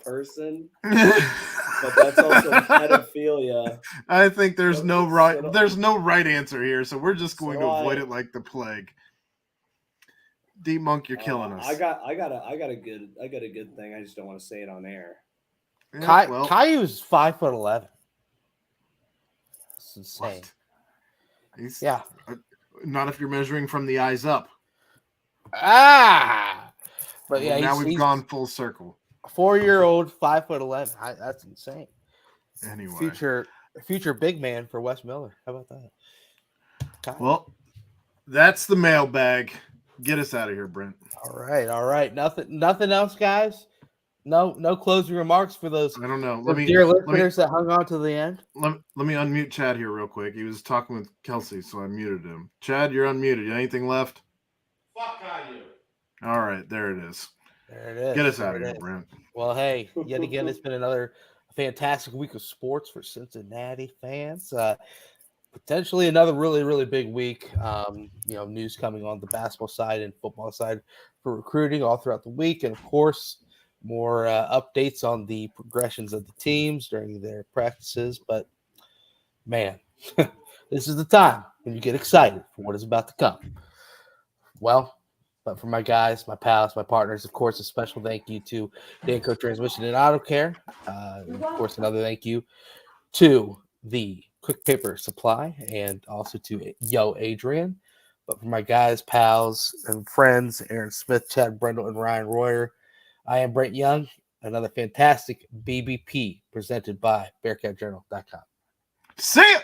person, but that's also pedophilia. I think there's no So right don't- there's no right answer here, so we're just going So to avoid I- it like the plague. Deep Monk, you're killing us. I got a good thing. I just don't want to say it on air. Yeah, well, Caillou's 5'11". That's insane. what? He's- Yeah. Not if you're measuring from the eyes up. But yeah, Now he's we've gone full circle. 4-year-old, 5'11". That's insane. Anyway. Future big man for Wes Miller. How about that? God. Well, that's the mailbag. Get us out of here, Brent. All right. Nothing else, guys. No closing remarks for those I don't know. dear listeners that hung on to the end. Let me unmute Chad here real quick. He was talking with Kelsey, so I muted him. Chad, you're unmuted. Anything left? Fuck Caillou. All right, there it is. There it is. Get us There out of it here, is. Brent. Well, hey, yet again, it's been another fantastic week of sports for Cincinnati fans. Potentially another really, really big week. News coming on the basketball side and football side for recruiting all throughout the week. And, of course, more updates on the progressions of the teams during their practices. But, man, this is the time when you get excited for what is about to come. Well, but for my guys, my pals, my partners, of course, a special thank you to Danco Transmission and Auto Care. Of course, another thank you to the Quick Paper Supply and also to Yo Adrian. But for my guys, pals, and friends, Aaron Smith, Chad Brendel, and Ryan Royer, I am Brent Young. Another fantastic BBP presented by BearcatJournal.com. See ya!